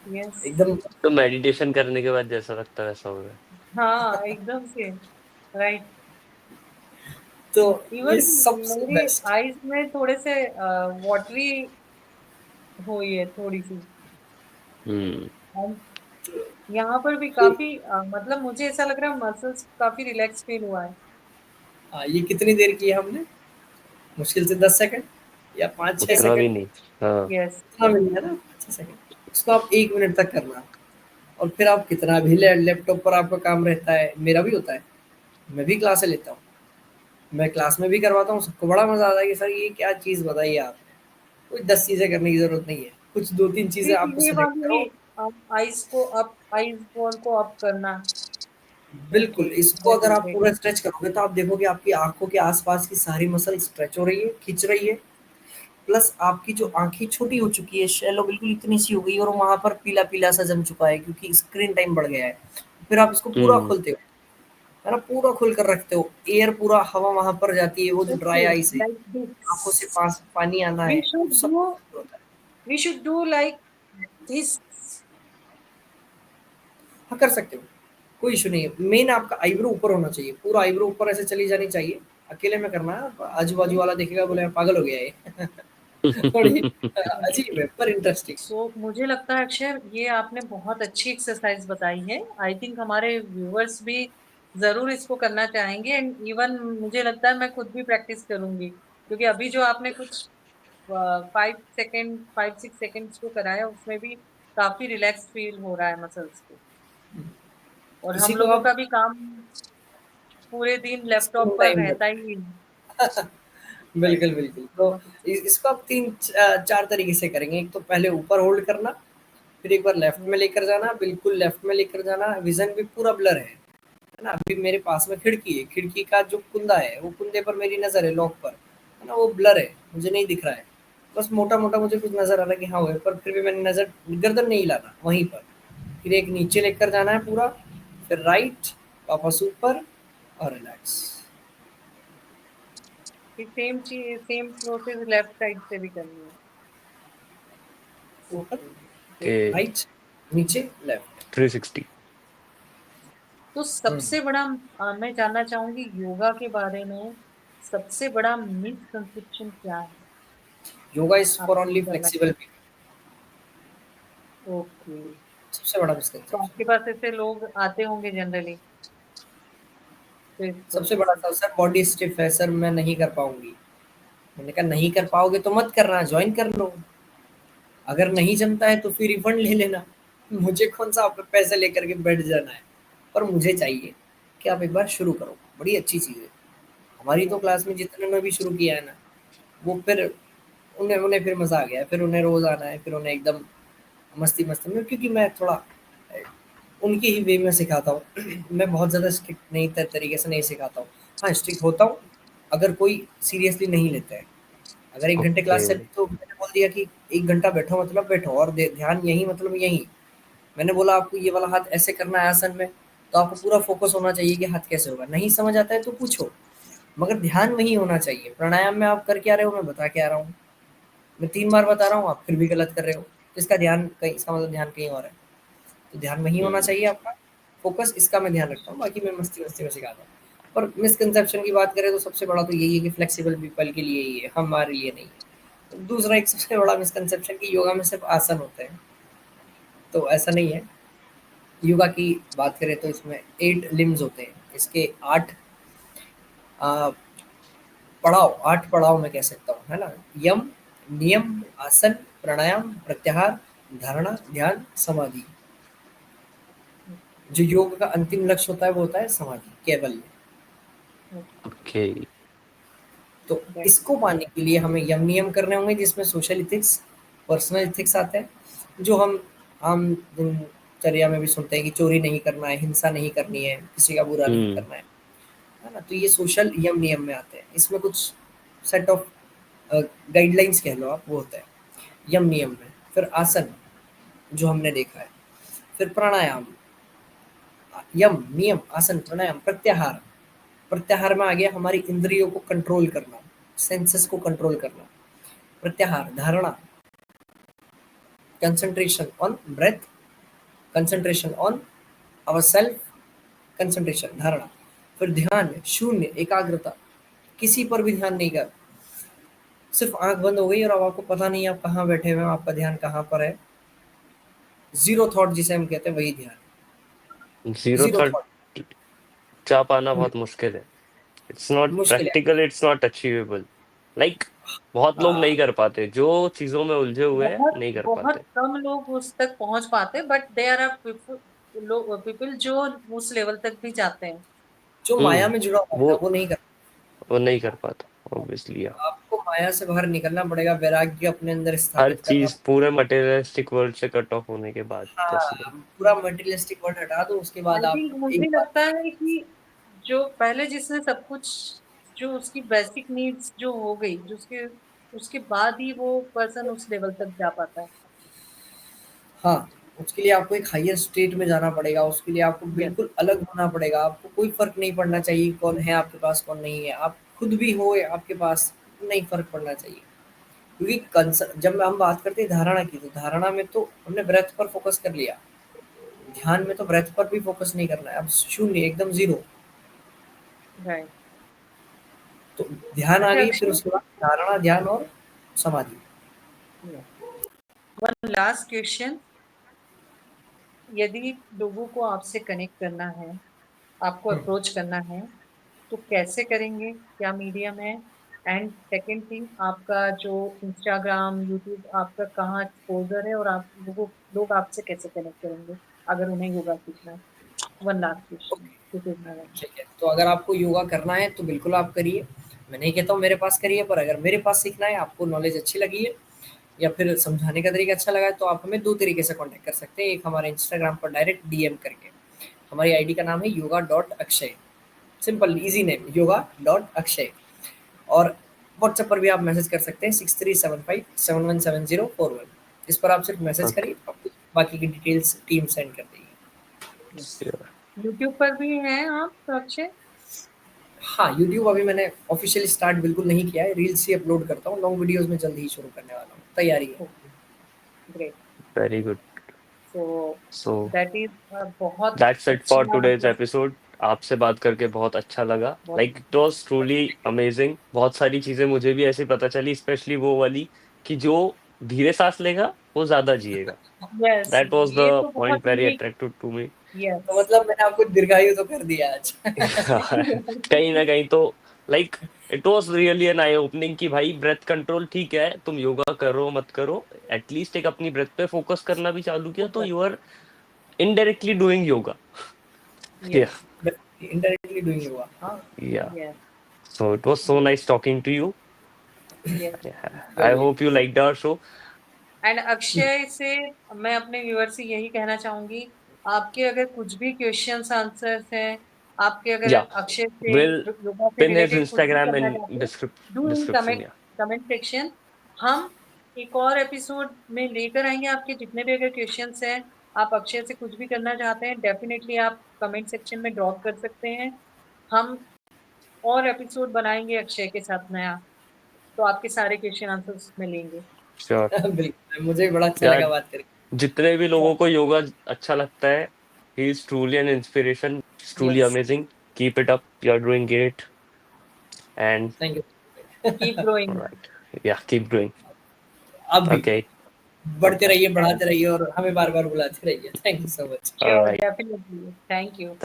[SPEAKER 2] यस।
[SPEAKER 1] एकदम।
[SPEAKER 3] तो मेडिटेशन करने के बाद जैसा लगता है वैसा हो रहा है।
[SPEAKER 2] हाँ, एकदम से राइट।
[SPEAKER 1] तो ये
[SPEAKER 2] इवन
[SPEAKER 1] सबसे
[SPEAKER 2] मेरे
[SPEAKER 1] बेस्ट।
[SPEAKER 2] आईज में थोड़े से वाटरी हुई है थोड़ी सी।
[SPEAKER 3] हुँ,
[SPEAKER 2] And यहाँ पर भी काफी मतलब मुझे ऐसा लग रहा है मसल्स काफी रिलैक्स फील हुआ है।
[SPEAKER 1] हाँ, ये कितनी देर किया हमने? मुश्किल से 10 सेकंड या 5-6
[SPEAKER 3] उतना
[SPEAKER 2] यस।
[SPEAKER 3] भी
[SPEAKER 1] सेकंड।
[SPEAKER 3] नहीं। हाँ,
[SPEAKER 2] यस।
[SPEAKER 1] हाँ, मिल गया ना 5-6 सेकंड। उसको आप 1 मिनट तक करना और फिर आप कितना भी लैपटॉप पर आपका काम रहता है, मेरा भी होता है, मैं भी क्लासें लेता हूँ। मैं क्लास में भी करवाता हूँ, सबको बड़ा मज़ा आता है कि सर ये क्या चीज़ बताई आपने। कोई 10 चीज़ें करने की ज़रूरत नहीं है। कुछ 2-3 चीज़ें आपको
[SPEAKER 2] ये
[SPEAKER 1] सेलेक्ट
[SPEAKER 2] वाली
[SPEAKER 1] करो।
[SPEAKER 2] आईज बॉल को अप करना। ओके,
[SPEAKER 1] बिल्कुल, इसको
[SPEAKER 2] वेरी
[SPEAKER 1] अगर आप
[SPEAKER 2] ग्रेट।
[SPEAKER 1] पूरा स्ट्रेच करोगे तो आप देखोगे आपकी आँखों के आस-पास की सारी मसल स्ट्रेच हो रही है, खिंच रही है। प्लस आपकी जो आँखें छोटी हो चुकी है, शैलो बिल्कुल इतनी सी हो गई है और वहाँ पर पीला-पीला सा जम चुका है क्योंकि स्क्रीन टाइम बढ़ गया है। फिर आप इसको पूरा
[SPEAKER 3] हम्म।
[SPEAKER 1] खोलते हो, है ना? पूरा खोल कर रखते हो, एयर पूरा हवा वहाँ पर जाती है, वो जो ड्राई
[SPEAKER 2] ओके,
[SPEAKER 1] आइस है,
[SPEAKER 2] लाइक
[SPEAKER 1] आँखों से
[SPEAKER 2] दिस।
[SPEAKER 1] पास पानी आना
[SPEAKER 2] वी
[SPEAKER 1] है, वो
[SPEAKER 2] शुड
[SPEAKER 1] सब
[SPEAKER 2] डू
[SPEAKER 1] होता है।
[SPEAKER 2] We should do like this.
[SPEAKER 1] हाँ, कर सकते हो, कोई इश्यू नहीं है। मेन आपका आईब्रो ऊपर होना चाहिए, पूरा आईब्रो ऊपर ऐसे चली जानी चाहिए। अकेले में करना है, आजू-बाजू वाला देखेगा बोलेगा पागल हो गया ये। थोड़ी अजीब है पर इंटरेस्टिंग।
[SPEAKER 2] सो मुझे लगता है अक्षर, ये आपने बहुत अच्छी एक्सरसाइज बताई है। आई थिंक हमारे व्यूअर्स भी जरूर इसको करना चाहेंगे, एंड इवन मुझे लगता है मैं खुद भी प्रैक्टिस करूंगी, क्योंकि अभी जो आपने कुछ 5-6 सेकेंड्स को कराया, उसमें भी काफी रिलैक्स फील हो रहा है मसल्स को। और
[SPEAKER 1] इसी
[SPEAKER 2] हम
[SPEAKER 1] को
[SPEAKER 2] लोगों
[SPEAKER 1] आप
[SPEAKER 2] का भी काम पूरे दिन
[SPEAKER 1] स्क्रीन
[SPEAKER 2] लैपटॉप पर
[SPEAKER 1] टाइम
[SPEAKER 2] रहता ही है। राइट।
[SPEAKER 1] बिल्कुल, बिल्कुल। तो इसको आप 4 तरीके से करेंगे। एक तो पहले ऊपर होल्ड करना, फिर एक बार लेफ्ट में लेकर जाना, बिल्कुल लेफ्ट में लेकर जाना, विज़न भी पूरा ब्लर है ना? अभी मेरे पास में खिड़की है, खिड़की का जो कुंदा है, वो कुंदे पर मेरी नज़र है लॉक पर, है ना? वो ब्लर है, मुझे नहीं दिख रहा है। बस मोटा-मोटा मुझे कुछ नज़र आ रहा है कि हाँ, वो है, पर फिर भी मैंने नज़र गर्दन नहीं हिलाना वहीं पर। फिर एक नीचे लेकर जाना है पूरा, फिर राइट, वापस ऊपर और रिलैक्स।
[SPEAKER 2] सेम चीज, सेम प्रोसेस लेफ्ट साइड से भी करनी है।
[SPEAKER 1] ऊपर,
[SPEAKER 2] ओके।
[SPEAKER 1] फिर राइट, नीचे, लेफ्ट।
[SPEAKER 3] 360।
[SPEAKER 2] तो
[SPEAKER 1] हुँ।
[SPEAKER 2] सबसे बड़ा मैं जानना चाहूंगी योगा के बारे में, सबसे बड़ा मिसकंसेप्शन क्या है
[SPEAKER 1] योगा इज़ फॉर
[SPEAKER 2] आपको
[SPEAKER 1] ओनली
[SPEAKER 2] बताना
[SPEAKER 1] फ्लेक्सिबल
[SPEAKER 2] चाहिए?
[SPEAKER 1] पीपल।
[SPEAKER 2] ओके।
[SPEAKER 1] सबसे बड़ा
[SPEAKER 2] तो
[SPEAKER 1] मिसकंसेप्शन।
[SPEAKER 2] आपके पास ऐसे लोग आते होंगे जनरली, तो इसको
[SPEAKER 1] सबसे बड़ा था सर बॉडी स्टिफ है सर मैं नहीं कर पाऊँगी। मैंने कहा नहीं कर पाओगे तो मत करना, जॉइन कर लो। अगर नहीं जमता है तो फिर रिफंड ले लेना। मुझे कौन-सा आप पे पैसे लेकर के बैठ जाना है। पर मुझे चाहिए कि आप एक बार शुरू करो, बड़ी अच्छी चीज़ है। हमारी तो क्लास में जितने ने भी शुरू किया है ना, वो फिर उन्हें उन्हें फिर मज़ा आ गया है। फिर उन्हें रोज़ आना है, फिर उन्हें एकदम मस्ती-मस्ती में क्योंकि मैं थोड़ा उनके ही वे में सिखाता हूँ। मैं बहुत ज़्यादा स्ट्रिक्ट नहीं तरीके से नहीं सिखाता हूँ। हाँ, स्ट्रिक्ट होता हूँ, अगर कोई सीरियसली नहीं लेता है। अगर 1 घंटे
[SPEAKER 3] ओके।
[SPEAKER 1] क्लास चली तो मैंने बोल दिया कि 1 घंटा बैठो मतलब बैठो और दे ध्यान यहीं मतलब यहीं। मैंने बोला आपको ये वाला हाथ ऐसे करना है आसन में, तो आपको पूरा फ़ोकस होना चाहिए कि हाथ कैसे होगा। नहीं समझ आता है तो पूछो, मगर ध्यान वहीं होना चाहिए। प्राणायाम में आप कर क्या रहे हो, मैं बता के आ रहा हूँ। मैं 3 बार बता रहा हूँ, आप फिर भी गलत कर रहे हो। तो इसका ध्यान कहीं इसका मतलब ध्यान कहीं और है। तो ध्यान वहीं होना
[SPEAKER 3] हम्म।
[SPEAKER 1] चाहिए आपका, फ़ोकस इसका मैं ध्यान रखता हूँ, बाकी मैं मस्ती-वस्ती में सिखाता हूँ। पर मिसकंसेप्शन की बात करें तो सबसे बड़ा तो यही है कि फ्लेक्सिबल पीपल के लिए ही है, हमारे लिए नहीं है। दूसरा एक सबसे बड़ा मिसकंसेप्शन कि योगा में सिर्फ़ आसन होते हैं, तो ऐसा नहीं है। योगा की बात करें तो इसमें 8 लिम्ब्स होते हैं, इसके 8 अ, 8 पड़ाव मैं कह सकता हूँ, है ना? यम, नियम, आसन, प्राणायाम, प्रत्याहार, धारणा, ध्यान, समाधि। जो योग का अंतिम लक्ष्य होता है वो होता है समाधि, कैवल्य।
[SPEAKER 3] ओके।
[SPEAKER 1] तो इसको पाने के लिए हमें यम नियम करने होंगे जिसमें सोशल एथिक्स, पर्सनल एथिक्स आता है, जो हम आम दिनचर्या में भी सुनते हैं कि चोरी नहीं करना है, हिंसा नहीं करनी है, किसी का बुरा नहीं
[SPEAKER 3] हम्म।
[SPEAKER 1] करना है ना? तो ये सोशल यम नियम में आते हैं। इसमें कुछ सेट ऑफ गाइडलाइंस कह लो आप, वो होता है यम नियम में। फिर आसन जो हमने देखा है, फिर प्राणायाम, यम, नियम, आसन, प्राणायाम, प्रत्याहार। प्रत्याहार में आ गया हमारी इंद्रियों को कंट्रोल करना, सेंसेस को कंट्रोल करना। प्रत्याहार, धारणा, concentration on breath, concentration on our self, concentration, धारणा। फिर ध्यान, शून्य, एकाग्रता, किसी पर भी ध्यान नहीं कर, सिर्फ आंख बंद हो गई और अब आपको पता नहीं आप कहाँ बैठे हुए हैं, आपका ध्यान कहाँ पर है। जीरो थॉट जिसे हम कहते हैं वही ध्यान,
[SPEAKER 3] जीरो
[SPEAKER 1] जीरो
[SPEAKER 3] थर्ड
[SPEAKER 1] थॉट।
[SPEAKER 3] जा पाना बहुत मुश्किल है। इट्स नॉट
[SPEAKER 1] मुश्किल है।
[SPEAKER 3] Practical, it's not achievable. Like बहुत लोग
[SPEAKER 1] हाँ,
[SPEAKER 3] नहीं कर पाते, जो चीजों में उलझे हुए हैं
[SPEAKER 2] बहुत
[SPEAKER 3] नहीं कर
[SPEAKER 2] बहुत
[SPEAKER 3] पाते।
[SPEAKER 2] कम लोग उस तक पहुंच पाते, बट देयर आर पीपल जो उस लेवल तक भी जाते हैं।
[SPEAKER 1] जो माया
[SPEAKER 3] हम्म।
[SPEAKER 1] में जुड़ा हुआ है
[SPEAKER 3] वो
[SPEAKER 1] ना वो नहीं कर।
[SPEAKER 3] वो नहीं कर पाता ऑब्वियसली।
[SPEAKER 1] आपको माया से बाहर निकलना पड़ेगा, वैराग्य अपने अंदर
[SPEAKER 3] हर
[SPEAKER 1] स्थापित करना।
[SPEAKER 3] चीज पूरे मटेरियलिस्टिक वर्ल्ड से कट ऑफ होने के बाद पॉसिबल।
[SPEAKER 1] हाँ, पूरा मटेरियलिस्टिक वर्ल्ड हटा दो, उसके बाद
[SPEAKER 2] आई
[SPEAKER 1] आप
[SPEAKER 2] थिंक
[SPEAKER 1] एक
[SPEAKER 2] मुझे
[SPEAKER 1] बार।
[SPEAKER 2] लगता है कि जो पहले जिसने सब कुछ, जो उसकी बेसिक नीड्स जो हो गई, जो उसके उसके बाद ही वो पर्सन उस लेवल तक जा पाता है।
[SPEAKER 1] हाँ, उसके लिए आपको एक हायर स्टेट में जाना पड़ेगा, उसके लिए आपको
[SPEAKER 2] यस,
[SPEAKER 1] बिल्कुल अलग होना पड़ेगा। आपको कोई फ़र्क नहीं पड़ना चाहिए कौन है आपके पास, कौन नहीं है। आप खुद भी हो या आपके पास, नहीं फ़र्क पड़ना चाहिए। क्योंकि जब हम बात करते हैं धारणा की, तो धारणा में तो हमने ब्रेथ पर फ़ोकस कर लिया। ध्यान में तो ब्रेथ पर भी फ़ोकस नहीं करना है, अब शून्य एकदम ज़ीरो।
[SPEAKER 2] राइट।
[SPEAKER 1] तो ध्यान आ
[SPEAKER 2] अच्छा
[SPEAKER 1] गई, फिर
[SPEAKER 2] अक्षय,
[SPEAKER 1] उसके बाद धारणा, ध्यान और समाधि।
[SPEAKER 2] वन लास्ट क्वेश्चन, यदि लोगों को आपसे कनेक्ट करना है, आपको
[SPEAKER 1] हुँ।
[SPEAKER 2] अप्रोच करना है, तो कैसे करेंगे, क्या मीडियम है? एंड सेकंड थिंग, आपका जो इंस्टाग्राम, यूट्यूब, आपका कहाँ एक्सपोजर है, और आप लोग आपसे कैसे कनेक्ट करेंगे अगर उन्हें योगा सीखना है? One last question,
[SPEAKER 1] okay,
[SPEAKER 2] this is my
[SPEAKER 1] ठीक है। तो अगर आपको योगा करना है तो बिल्कुल आप करिए। मैं नहीं कहता हूँ मेरे पास करिए, पर अगर मेरे पास सीखना है, आपको नॉलेज अच्छी लगी है या फिर समझाने का तरीका अच्छा लगा है, तो आप हमें 2 तरीके से कॉन्टैक्ट कर सकते हैं। एक हमारे इंस्टाग्राम पर डायरेक्ट डीएम करके, हमारी आईडी का नाम है yoga.akshay, simple easy name yoga.akshay। और व्हाट्सएप पर भी आप मैसेज कर सकते हैं 6375717041। इस पर आप सिर्फ मैसेज
[SPEAKER 3] ओके।
[SPEAKER 1] करिए, आपको बाकी की डिटेल्स टीम सेंड कर देगी।
[SPEAKER 2] यूट्यूब पर भी हैं आप अक्षय?
[SPEAKER 1] हाँ, यूट्यूब अभी मैंने ऑफ़िशियली स्टार्ट बिल्कुल नहीं किया है, रील्स ही अपलोड करता हूँ, लॉन्ग वीडियोज़ में जल्द ही शुरू करने वाला हूँ, तैयारी है।
[SPEAKER 2] Okay, great.
[SPEAKER 3] Very good.
[SPEAKER 2] So
[SPEAKER 3] so
[SPEAKER 2] that is बहुत
[SPEAKER 3] दैट्स इट फॉर
[SPEAKER 2] अच्छा
[SPEAKER 3] टुडेज
[SPEAKER 2] मतलब,
[SPEAKER 3] एपिसोड। आपसे बात करके बहुत अच्छा लगा,
[SPEAKER 2] बहुत
[SPEAKER 3] like it was truly amazing. बहुत सारी चीजें मुझे भी ऐसे पता चली, स्पेशली वो वाली कि जो धीरे सांस लेगा वो ज्यादा जिएगा।
[SPEAKER 2] यस,
[SPEAKER 3] दैट वाज
[SPEAKER 2] ये
[SPEAKER 3] द
[SPEAKER 2] तो बहुत
[SPEAKER 3] point very
[SPEAKER 2] unique.
[SPEAKER 3] Attractive to me.
[SPEAKER 1] तो
[SPEAKER 2] यस।
[SPEAKER 1] मतलब मैंने आपको दीर्घायु तो कर दिया आज।
[SPEAKER 3] कहीं ना कहीं तो like it was really an I opening कि भाई ब्रेथ कंट्रोल ठीक है, तुम योगा करो मत करो, एटलीस्ट एक अपनी ब्रेथ पे फोकस करना भी चालू किया तो you are indirectly doing yoga. Yeah
[SPEAKER 2] yes,
[SPEAKER 1] indirectly doing yoga, हाँ।
[SPEAKER 3] Yeah
[SPEAKER 2] yes,
[SPEAKER 3] so it was so nice talking to you.
[SPEAKER 2] Yes.
[SPEAKER 3] I
[SPEAKER 1] बिल्कुल।
[SPEAKER 3] Hope you liked our show.
[SPEAKER 2] And Akshay से मैं अपने व्यूअर से यही कहना चाहूंगी, आपके अगर कुछ भी क्वेश्चंस आंसर्स हैं, आपके अगर
[SPEAKER 3] या
[SPEAKER 2] अक्षय से
[SPEAKER 3] विल
[SPEAKER 2] योगा से
[SPEAKER 3] पिन हिज
[SPEAKER 2] रिलेटेड कुछ भी
[SPEAKER 3] इंस्टाग्राम
[SPEAKER 2] करना
[SPEAKER 3] इन
[SPEAKER 2] चाहते हैं, डू इन
[SPEAKER 3] डिस्क्रिप्शन।
[SPEAKER 2] कमेंट
[SPEAKER 3] या
[SPEAKER 2] कमेंट सेक्शन। हम एक और एपिसोड में लेकर आएंगे, आपके जितने भी अगर क्वेश्चंस हैं, आप अक्षय से कुछ भी करना चाहते हैं, डेफिनेटली आप कमेंट सेक्शन में ड्रॉप कर सकते हैं। हम और एपिसोड बनाएंगे अक्षय के साथ नया, तो आपके सारे क्वेश्चन आंसर्स में लेंगे।
[SPEAKER 3] श्योर।
[SPEAKER 1] बिल्कुल, मुझे भी बड़ा अच्छा
[SPEAKER 3] या
[SPEAKER 1] लगा बात करके।
[SPEAKER 3] जितने भी लोगों को योगा अच्छा लगता है, he is truly an inspiration, truly
[SPEAKER 2] yes,
[SPEAKER 3] amazing. Keep it up, you are doing great and
[SPEAKER 1] thank you.
[SPEAKER 2] Keep growing.
[SPEAKER 3] Alright, या कीप डूइंग।
[SPEAKER 1] आप भी
[SPEAKER 3] ओके,
[SPEAKER 1] बढ़ते
[SPEAKER 3] ओके,
[SPEAKER 1] रहिए, बढ़ाते रहिए और हमें बार-बार बुलाते रहिए। Thank you so much.
[SPEAKER 2] Sure,
[SPEAKER 3] alright.
[SPEAKER 2] Definitely, thank you.